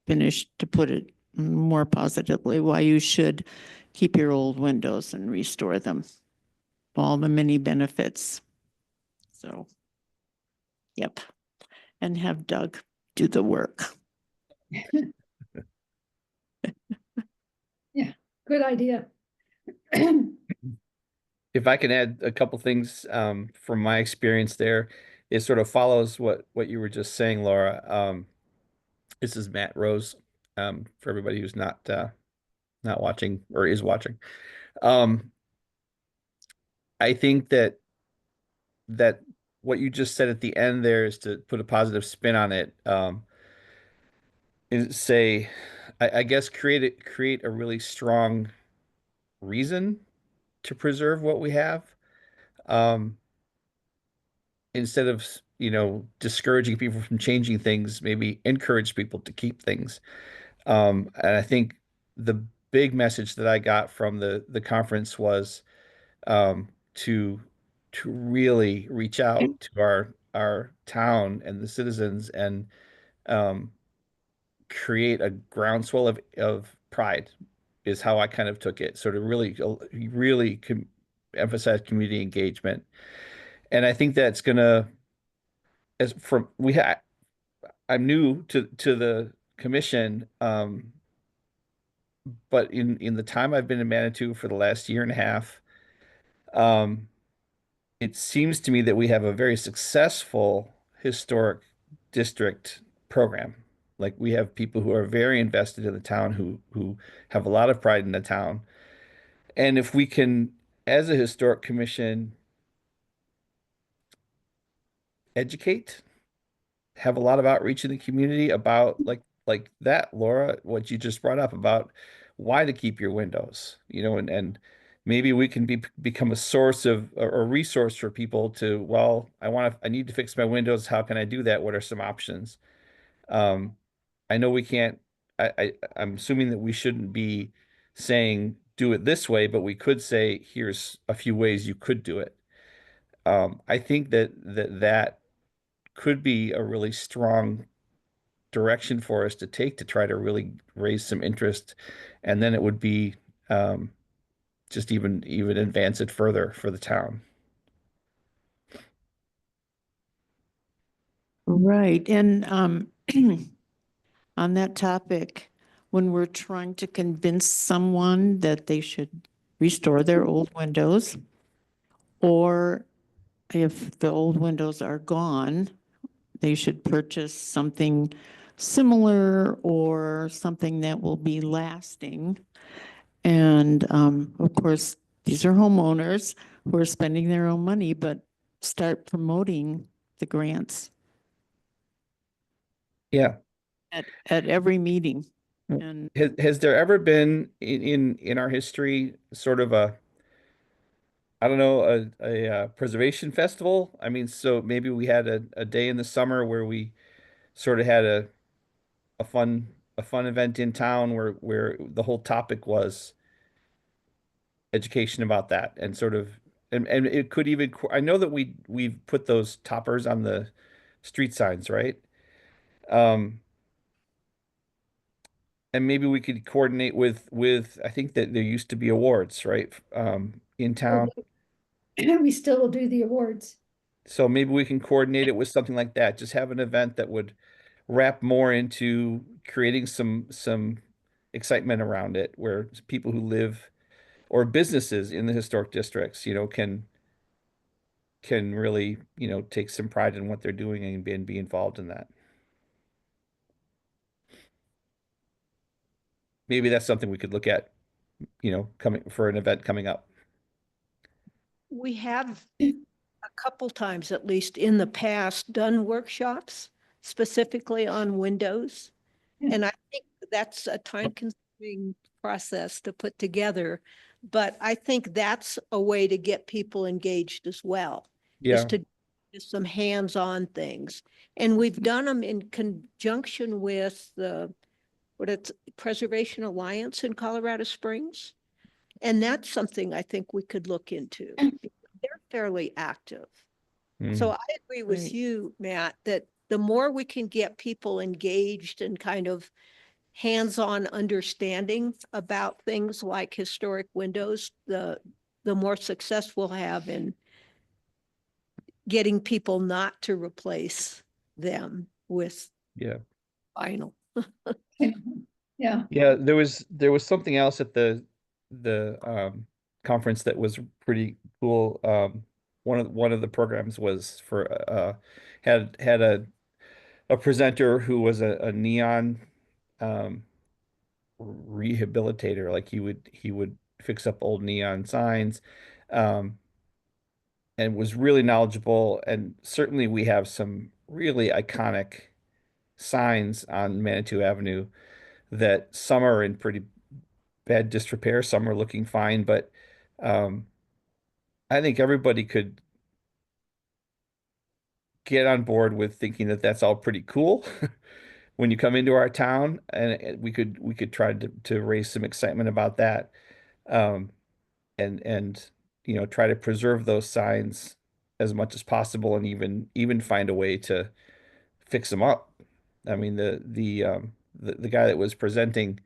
finish, to put it more positively, why you should keep your old windows and restore them. All the many benefits. So, yep. And have Doug do the work. Yeah, good idea. If I can add a couple things from my experience there, it sort of follows what you were just saying, Laura. This is Matt Rose, for everybody who's not watching or is watching. I think that what you just said at the end there is to put a positive spin on it. Is say, I guess create a really strong reason to preserve what we have. Instead of, discouraging people from changing things, maybe encourage people to keep things. And I think the big message that I got from the conference was to really reach out to our town and the citizens and create a groundswell of pride is how I kind of took it. Sort of really emphasize community engagement. And I think that's gonna, as from I'm new to the commission, but in the time I've been in Manitou for the last year and a half, it seems to me that we have a very successful historic district program. Like, we have people who are very invested in the town, who have a lot of pride in the town. And if we can, as a historic commission, educate, have a lot of outreach in the community about like that, Laura, what you just brought up about why to keep your windows, and maybe we can become a source of or a resource for people to, well, I need to fix my windows. How can I do that? What are some options? I know we can't, I'm assuming that we shouldn't be saying do it this way, but we could say, here's a few ways you could do it. I think that could be a really strong direction for us to take to try to really raise some interest, and then it would be just even advance it further for the town. Right. And on that topic, when we're trying to convince someone that they should restore their old windows, or if the old windows are gone, they should purchase something similar or something that will be lasting. And of course, these are homeowners who are spending their own money, but start promoting the grants Yeah. at every meeting. And Has there ever been in our history sort of a, I don't know, a preservation festival? I mean, so maybe we had a day in the summer where we sort of had a fun event in town where the whole topic was education about that, and sort of, and it could even, I know that we've put those toppers on the street signs, right? Um, and maybe we could coordinate with I think that there used to be awards, right? In town. We still will do the awards. So maybe we can coordinate it with something like that. Just have an event that would wrap more into creating some excitement around it, where people who live or businesses in the historic districts, can really, take some pride in what they're doing and be involved in that. Maybe that's something we could look at, coming for an event coming up. We have a couple times, at least in the past, done workshops specifically on windows. Yeah. And I think that's a time-consuming process to put together. But I think that's a way to get people engaged as well. Yeah. Is to some hands-on things. And we've done them in conjunction with what it's Preservation Alliance in Colorado Springs. And that's something I think we could look into. They're fairly active. So I agree with Right. you, Matt, that the more we can get people engaged and kind of hands-on understanding about things like historic windows, the more success we'll have in getting people not to replace them with Yeah. vinyl. Yeah, Yeah, there was something else at the conference that was pretty cool. One of the programs was for had a presenter who was a neon um rehabilitator. Like he would fix up old neon signs, um and was really knowledgeable. And certainly we have some really iconic signs on Manitou Avenue that some are in pretty bad disrepair, some are looking fine, but um, I think everybody could get on board with thinking that that's all pretty cool when you come into our town, and we could try to raise some excitement about that, um, and try to preserve those signs as much as possible, and even find a way to fix them up. I mean, the guy that was presenting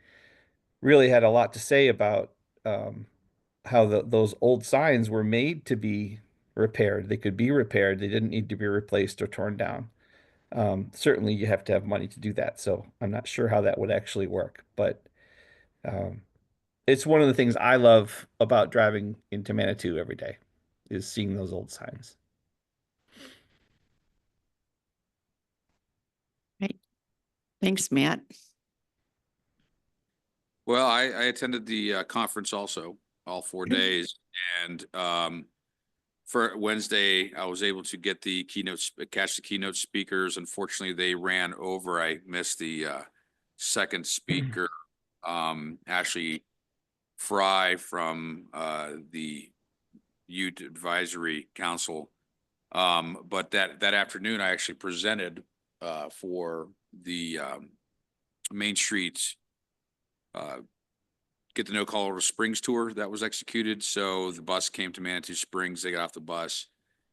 really had a lot to say about how those old signs were made to be repaired. They could be repaired. They didn't need to be replaced or torn down. Certainly, you have to have money to do that. So I'm not sure how that would actually work, but um, it's one of the things I love about driving into Manitou every day is seeing those old signs. Right. Thanks, Matt. Well, I attended the conference also, all 4 days. And for Wednesday, I was able to get the catch the keynote speakers. Unfortunately, they ran over. I missed the second speaker, Ashley Fry from the Youth Advisory Council. But that afternoon, I actually presented for the Main Street Get to Know Colorado Springs tour that was executed. So the bus came to Manitou Springs, they got off the bus,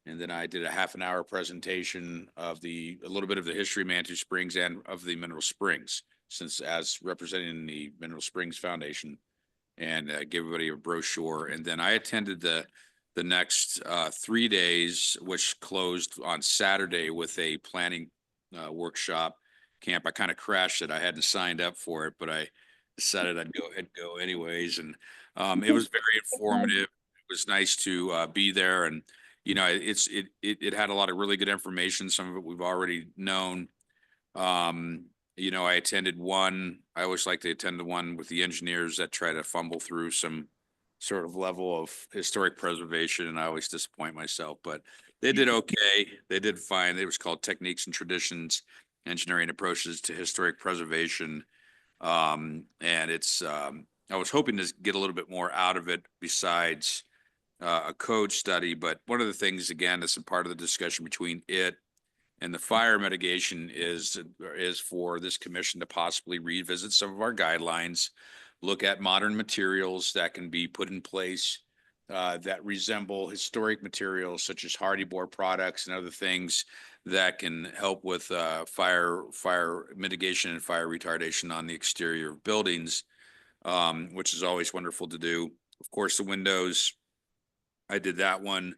and then I did a half an hour presentation of a little bit of the history of Manitou Springs and of the Mineral Springs, since as representing the Mineral Springs Foundation, and give everybody a brochure. And then I attended the next 3 days, which closed on Saturday with a planning workshop camp. I kind of crashed it. I hadn't signed up for it, but I decided I'd go anyways. And it was very informative. It was nice to be there. And, it had a lot of really good information. Some of it we've already known. I attended one. I always like to attend the one with the engineers that try to fumble through some sort of level of historic preservation. And I always disappoint myself, but they did okay. They did fine. It was called Techniques and Traditions, Engineering Approaches to Historic Preservation. And I was hoping to get a little bit more out of it besides a code study. But one of the things, again, that's a part of the discussion between it and the fire mitigation is for this commission to possibly revisit some of our guidelines, look at modern materials that can be put in place that resemble historic materials such as hardy board products and other things that can help with fire mitigation and fire retardation on the exterior of buildings, which is always wonderful to do. Of course, the windows, I did that one.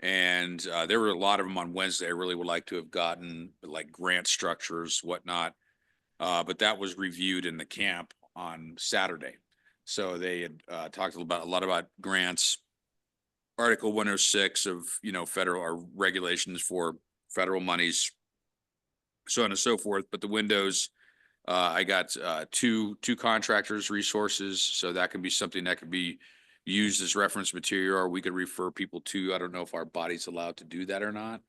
And there were a lot of them on Wednesday. I really would like to have gotten like grant structures, whatnot. But that was reviewed in the camp on Saturday. So they had talked a lot about grants, Article 106 of, federal or regulations for federal monies, so on and so forth. But the windows, I got two contractors' resources. So that can be something that could be used as reference material, or we could refer people to. I don't know if our body's allowed to do that or not.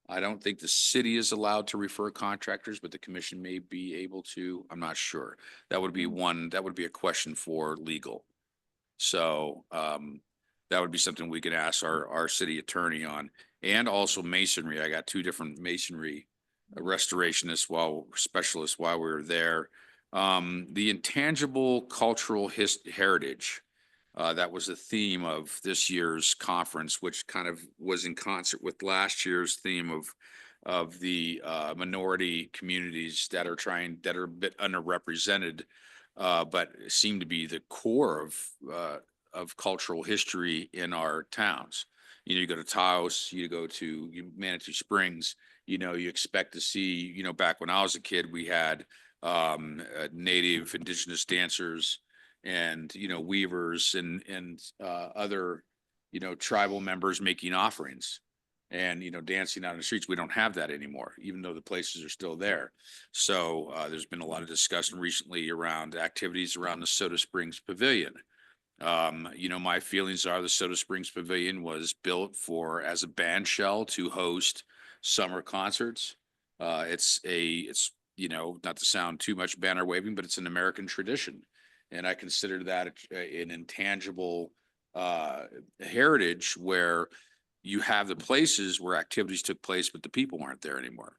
I don't think the city is allowed to refer contractors, but the commission may be able to. I'm not sure. That would be a question for legal. So that would be something we could ask our city attorney on. and also masonry. I got two different masonry restorationists specialists while we were there. The intangible cultural heritage. That was the theme of this year's conference, which kind of was in concert with last year's theme of the minority communities that are a bit underrepresented, but seem to be the core of cultural history in our towns. You know, you go to Taos, you go to Manitou Springs, you know, you expect to see, you know, back when I was a kid, we had native indigenous dancers and, you know, weavers and other, you know, tribal members making offerings and, you know, dancing out in the streets. We don't have that anymore, even though the places are still there. So there's been a lot of discussion recently around activities around the Soda Springs Pavilion. You know, my feelings are the Soda Springs Pavilion was built as a band shell to host summer concerts. It's, you know, not to sound too much banner waving, but it's an American tradition. And I consider that an intangible heritage where you have the places where activities took place, but the people aren't there anymore.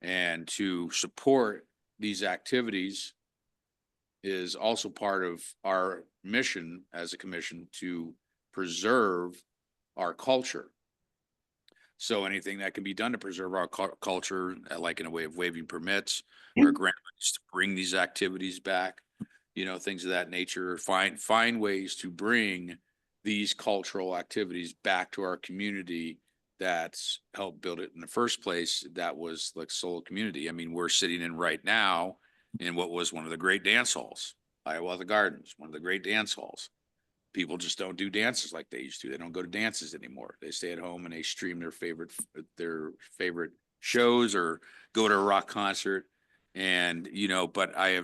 And to support these activities is also part of our mission as a commission to preserve our culture. So anything that can be done to preserve our culture, like in a way of waiving permits or grants to bring these activities back, you know, things of that nature, find ways to bring these cultural activities back to our community that's helped build it in the first place. That was like Soul Community. I mean, we're sitting in right now in what was one of the great dance halls, Hiawatha Gardens, one of the great dance halls. People just don't do dances like they used to. They don't go to dances anymore. They stay at home and they stream their favorite shows or go to a rock concert. And, you know, but I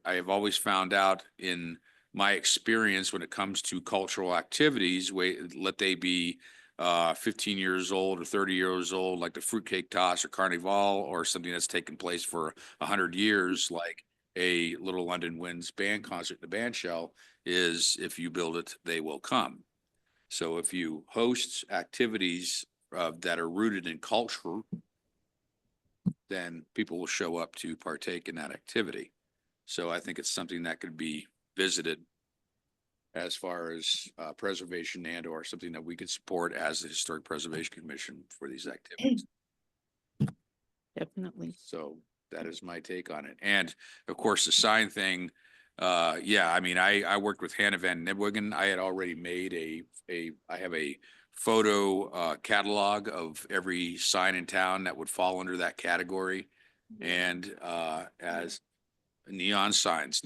have always found out in my experience when it comes to cultural activities, let they be 15 years old or 30 years old, like the fruitcake toss or carnival, or something that's taken place for 100 years, like a Little London Winds band concert in the band shell, is if you build it, they will come. So if you host activities that are rooted in culture, then people will show up to partake in that activity. So I think it's something that could be visited as far as preservation and or something that we could support as the Historic Preservation Commission for these activities. Definitely. So that is my take on it. And of course, the sign thing, yeah, I mean, I worked with Hannah Van Nibwegen. I had already made I have a photo catalog of every sign in town that would fall under that category. And as neon signs,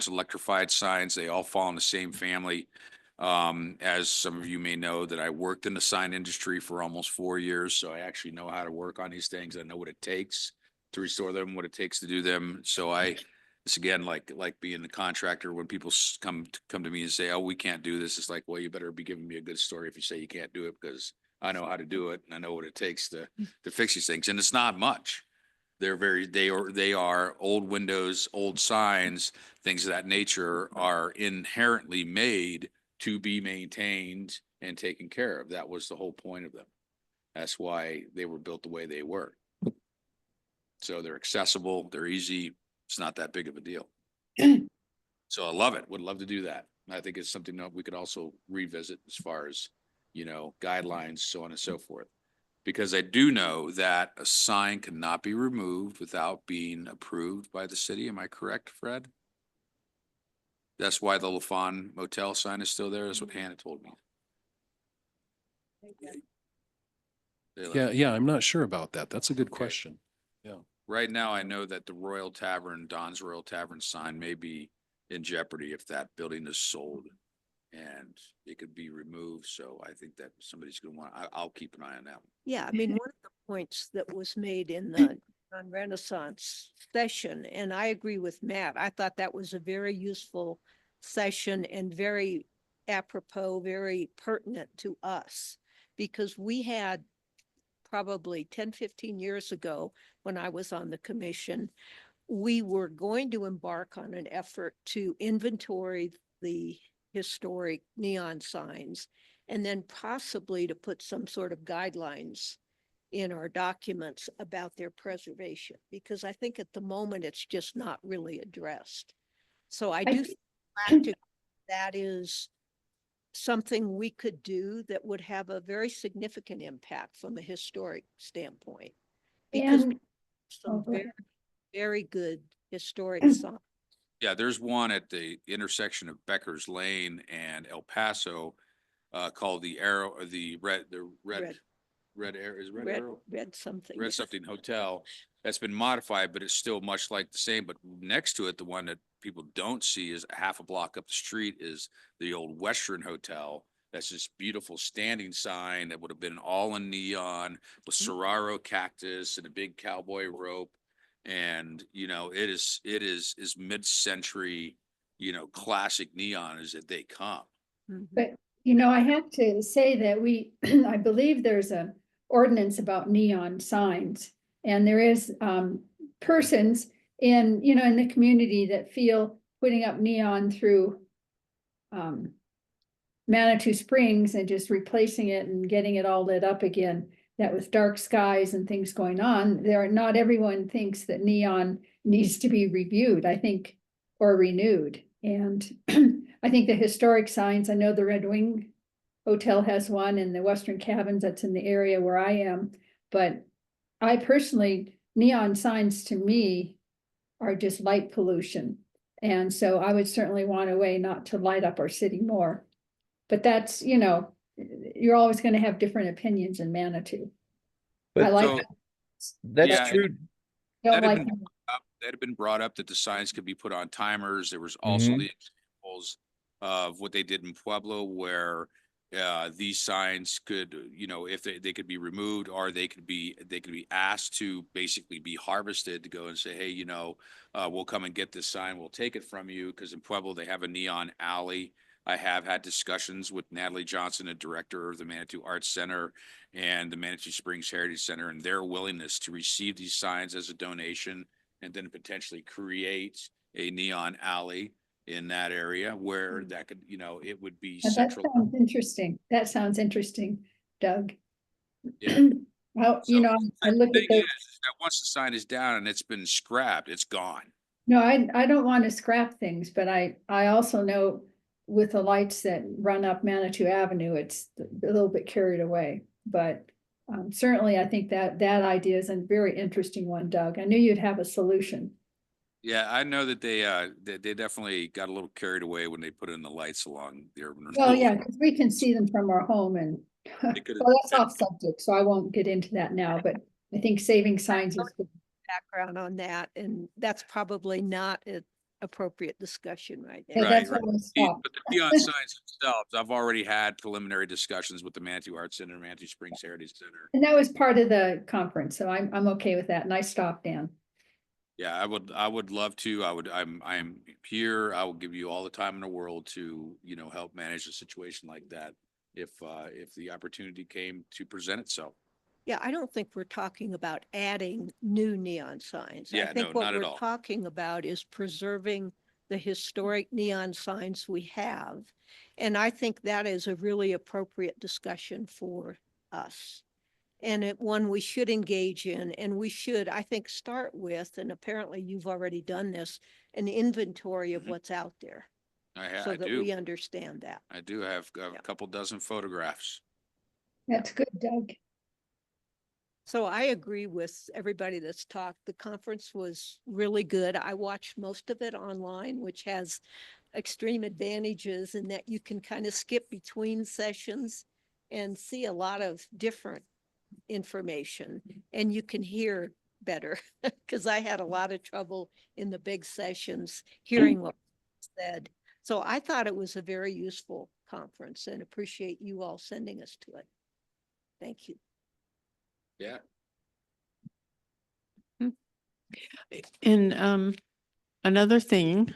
electrified signs, they all fall in the same family. As some of you may know, that I worked in the sign industry for almost 4 years. So I actually know how to work on these things. I know what it takes to restore them, what it takes to do them. So it's again, like being the contractor, when people come to me and say, oh, we can't do this. It's like, well, you better be giving me a good story if you say you can't do it, because I know how to do it. And I know what it takes to fix these things. And it's not much. They are old windows, old signs, things of that nature are inherently made to be maintained and taken care of. That was the whole point of them. That's why they were built the way they were. So they're accessible, they're easy. It's not that big of a deal. So I love it. Would love to do that. I think it's something that we could also revisit as far as, you know, guidelines, so on and so forth. Because I do know that a sign cannot be removed without being approved by the city. Am I correct, Fred? That's why the LaFawn Motel sign is still there. That's what Hannah told me. Yeah, I'm not sure about that. That's a good question. Yeah. Right now, I know that the Royal Tavern, Don's Royal Tavern sign may be in jeopardy if that building is sold and it could be removed. So I think that somebody's going to want, I'll keep an eye on that one. Yeah, I mean, one of the points that was made in the Renaissance session, and I agree with Matt, I thought that was a very useful session and very apropos, very pertinent to us, because we had probably 10, 15 years ago, when I was on the commission, we were going to embark on an effort to inventory the historic neon signs and then possibly to put some sort of guidelines in our documents about their preservation, because I think at the moment it's just not really addressed. So I do think practically that is something we could do that would have a very significant impact from a historic standpoint. Because And some go ahead. very good historic signs. Yeah, there's one at the intersection of Becker's Lane and El Paso, called the Arrow, or the Red Arrow, is Red Arrow? Red something. Red something hotel that's been modified, but it's still much like the same. But next to it, the one that people don't see is half a block up the street is the old Western Hotel. That's this beautiful standing sign that would have been all in neon with saguaro cactus and a big cowboy rope. And, you know, it is mid-century, you know, classic neon as they come. But, you know, I have to say that I believe there's a ordinance about neon signs. And there is persons in the community that feel putting up neon through Manitou Springs and just replacing it and getting it all lit up again, that with dark skies and things going on, not everyone thinks that neon needs to be reviewed, I think, or renewed. And I think the historic signs, I know the Red Wing Hotel has one, and the Western Cabins that's in the area where I am. But I personally, neon signs to me are just light pollution. And so I would certainly want a way not to light up our city more. But that's, you're always going to have different opinions in Manitou. But I like So- that. That's Yeah, true. Don't that had like been that had been brought up that the signs could be put on timers. There was also the examples of what they did in Pueblo where these signs could, if they could be removed, or they could be asked to basically be harvested, to go and say, hey, we'll come and get this sign. We'll take it from you. Because in Pueblo, they have a neon alley. I have had discussions with Natalie Johnson, the director of the Manitou Arts Center and the Manitou Springs Heritage Center, and their willingness to receive these signs as a donation and then potentially create a neon alley in that area where that could, it would be that. central. Sounds interesting. That sounds interesting, Doug. Yeah. Well, So, I look the at thing those. is that once the sign is down and it's been scrapped, it's gone. No, I don't want to scrap things, but I also know with the lights that run up Manitou Avenue, it's a little bit carried away. But certainly I think that idea is a very interesting one, Doug. I knew you'd have a solution. Yeah, I know that they definitely got a little carried away when they put in the lights along the urban Well, renewal. yeah, because we can see them from our home and well, that's off subject, so I won't get into that now, but I think saving signs is good. Background on that, and that's probably not an appropriate discussion right Yeah, now. that's why I stopped. But the neon signs themselves, I've already had preliminary discussions with the Manitou Arts Center, Manitou Springs Heritage Center. And that was part of the conference, so I'm okay with that, and I stopped, Dan. Yeah, I would love to. I'm here. I will give you all the time in the world to, help manage a situation like that if the opportunity came to present itself. Yeah, I don't think we're talking about adding new neon signs. Yeah, I think no, what not at we're all. talking about is preserving the historic neon signs we have. And I think that is a really appropriate discussion for us. And one we should engage in, and we should, I think, start with, and apparently you've already done this, an inventory of what's out there. So I that do. we understand that. I do have a couple dozen photographs. That's good, Doug. So I agree with everybody that's talked. The conference was really good. I watched most of it online, which has extreme advantages in that you can kind of skip between sessions and see a lot of different information, and you can hear better because I had a lot of trouble in the big sessions hearing what was said. So I thought it was a very useful conference and appreciate you all sending us to it. Thank you. Yeah. And another thing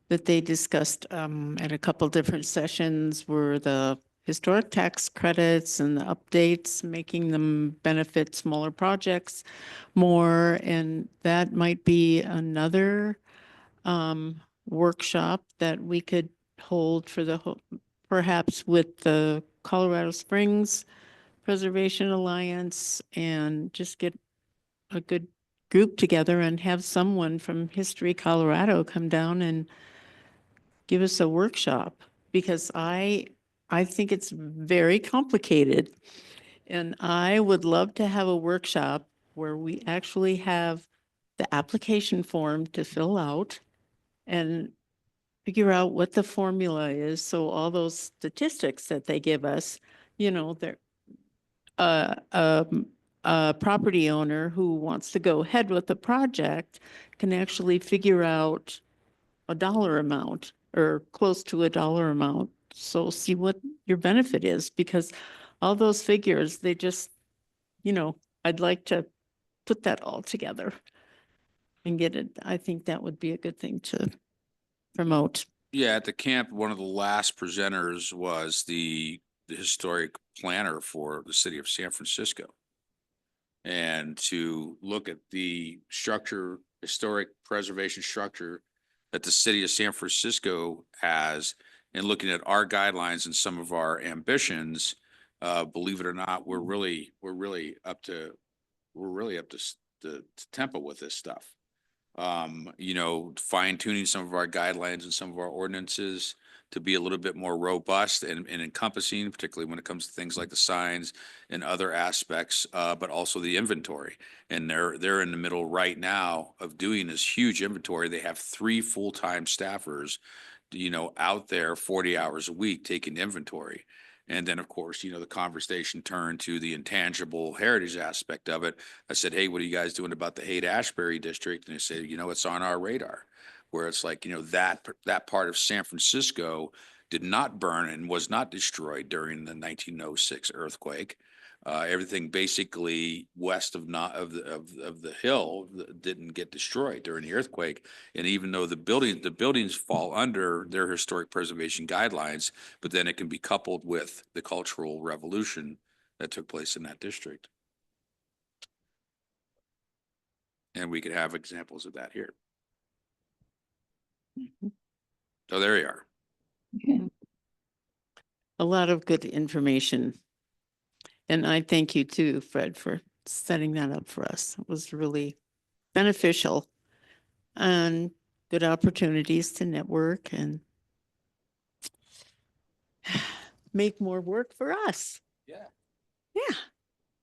that they discussed at a couple different sessions were the historic tax credits and the updates, making them benefit smaller projects more. And that might be another workshop that we could hold for perhaps with the Colorado Springs Preservation Alliance and just get a good group together and have someone from History Colorado come down and give us a workshop, because I think it's very complicated. And I would love to have a workshop where we actually have the application form to fill out and figure out what the formula is. So all those statistics that they give us, you know, they're a property owner who wants to go ahead with the project can actually figure out a dollar amount or close to a dollar amount. So see what your benefit is, because all those figures, they just, you know, I'd like to put that all together and get it. I think that would be a good thing to promote. Yeah, at the camp, one of the last presenters was the historic planner for the city of San Francisco. And to look at the structure, historic preservation structure that the city of San Francisco has, and looking at our guidelines and some of our ambitions, believe it or not, we're really up to the tempo with this stuff. You know, fine tuning some of our guidelines and some of our ordinances to be a little bit more robust and encompassing, particularly when it comes to things like the signs and other aspects, but also the inventory. And they're in the middle right now of doing this huge inventory. They have 3 full-time staffers, you know, out there 40 hours a week taking inventory. And then, of course, you know, the conversation turned to the intangible heritage aspect of it. I said, hey, what are you guys doing about the Haight-Ashbury district? And they said, you know, it's on our radar. Where it's like, you know, that part of San Francisco did not burn and was not destroyed during the 1906 earthquake. Everything basically west of the hill didn't get destroyed during the earthquake. And even though the buildings fall under their historic preservation guidelines, but then it can be coupled with the cultural revolution that took place in that district. And we could have examples of that here. Oh, there you are. Okay. A lot of good information. And I thank you too, Fred, for setting that up for us. It was really beneficial and good opportunities to network and make more work for us. Yeah. Yeah.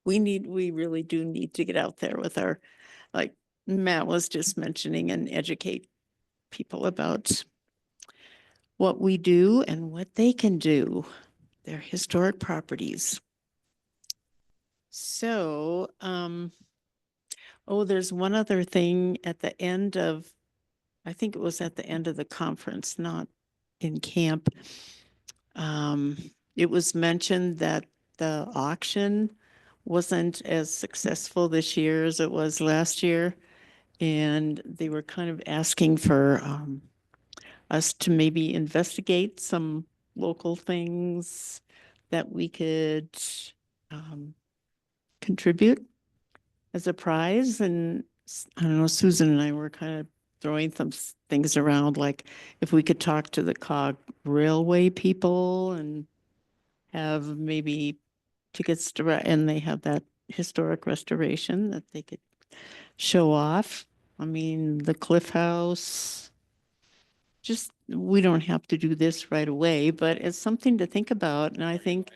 We really do need to get out there with our, like Matt was just mentioning, and educate people about what we do and what they can do, their historic properties. So, oh, there's one other thing at the end of, I think it was at the end of the conference, not in camp. It was mentioned that the auction wasn't as successful this year as it was last year. And they were kind of asking for us to maybe investigate some local things that we could contribute as a prize. And I don't know, Susan and I were kind of throwing some things around, like if we could talk to the COG railway people and have maybe tickets to, and they have that historic restoration that they could show off. I mean, the Cliff House, just, we don't have to do this right away, but it's something to think about. And I think,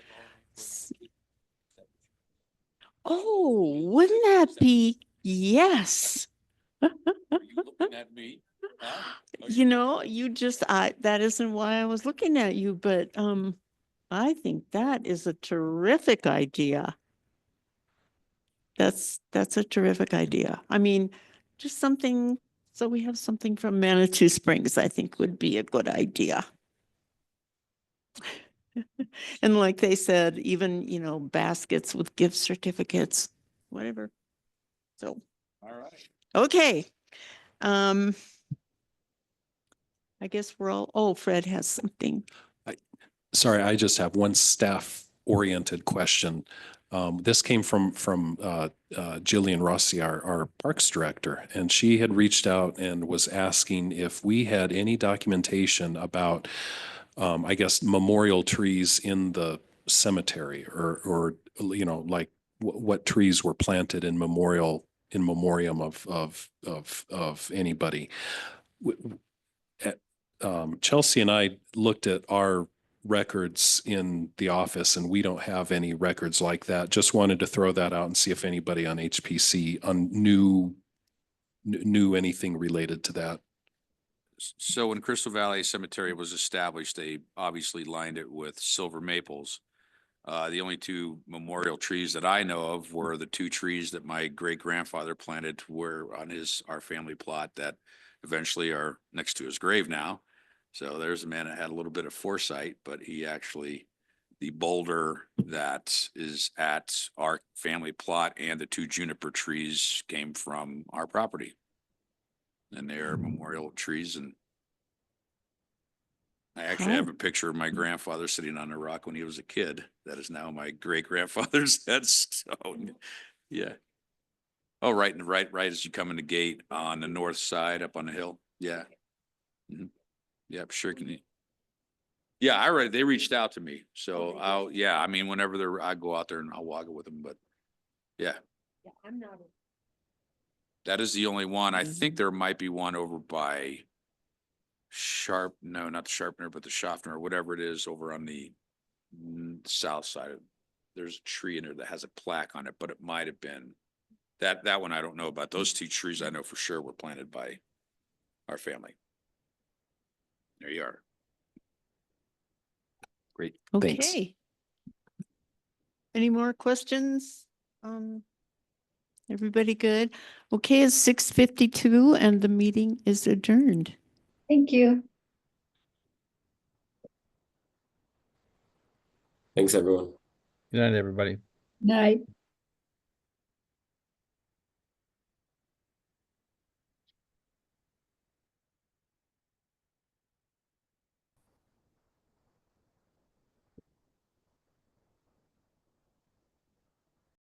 oh, wouldn't that be, yes. Are you looking at me? You know, you just, that isn't why I was looking at you, but I think that is a terrific idea. That's a terrific idea. I mean, just something, so we have something from Manitou Springs, I think would be a good idea. And like they said, even, you know, baskets with gift certificates, whatever. So, All right. okay. I guess we're all, oh, Fred has something. Sorry, I just have one staff-oriented question. This came from Jillian Rossi, our Parks Director, and she had reached out and was asking if we had any documentation about, I guess, memorial trees in the cemetery or, you know, like what trees were planted in memoriam of anybody. Chelsea and I looked at our records in the office and we don't have any records like that. Just wanted to throw that out and see if anybody on HPC knew anything related to that. So when Crystal Valley Cemetery was established, they obviously lined it with silver maples. The only two memorial trees that I know of were the two trees that my great grandfather planted were on our family plot that eventually are next to his grave now. So there's a man that had a little bit of foresight, but he actually, the boulder that is at our family plot and the two juniper trees came from our property. And they're memorial trees, and I actually have a picture of my grandfather sitting on a rock when he was a kid. That is now my great grandfather's. That's so, yeah. Oh, right as you come in the gate on the north side up on the hill. Yeah. Mhm. Yeah, sure can. Yeah, they reached out to me. So I mean, whenever I go out there and I'll walk it with them, but yeah. Yeah, I'm not. That is the only one. I think there might be one over by no, not the Sharpener, but the Schaffner, or whatever it is over on the south side. There's a tree in there that has a plaque on it, but it might have been that one. I don't know about. Those two trees I know for sure were planted by our family. There you are. Great. Thanks. Okay. Any more questions? Everybody good? Okay, it's 6:52 and the meeting is adjourned. Thank you. Thanks, everyone. Good night, everybody. Night.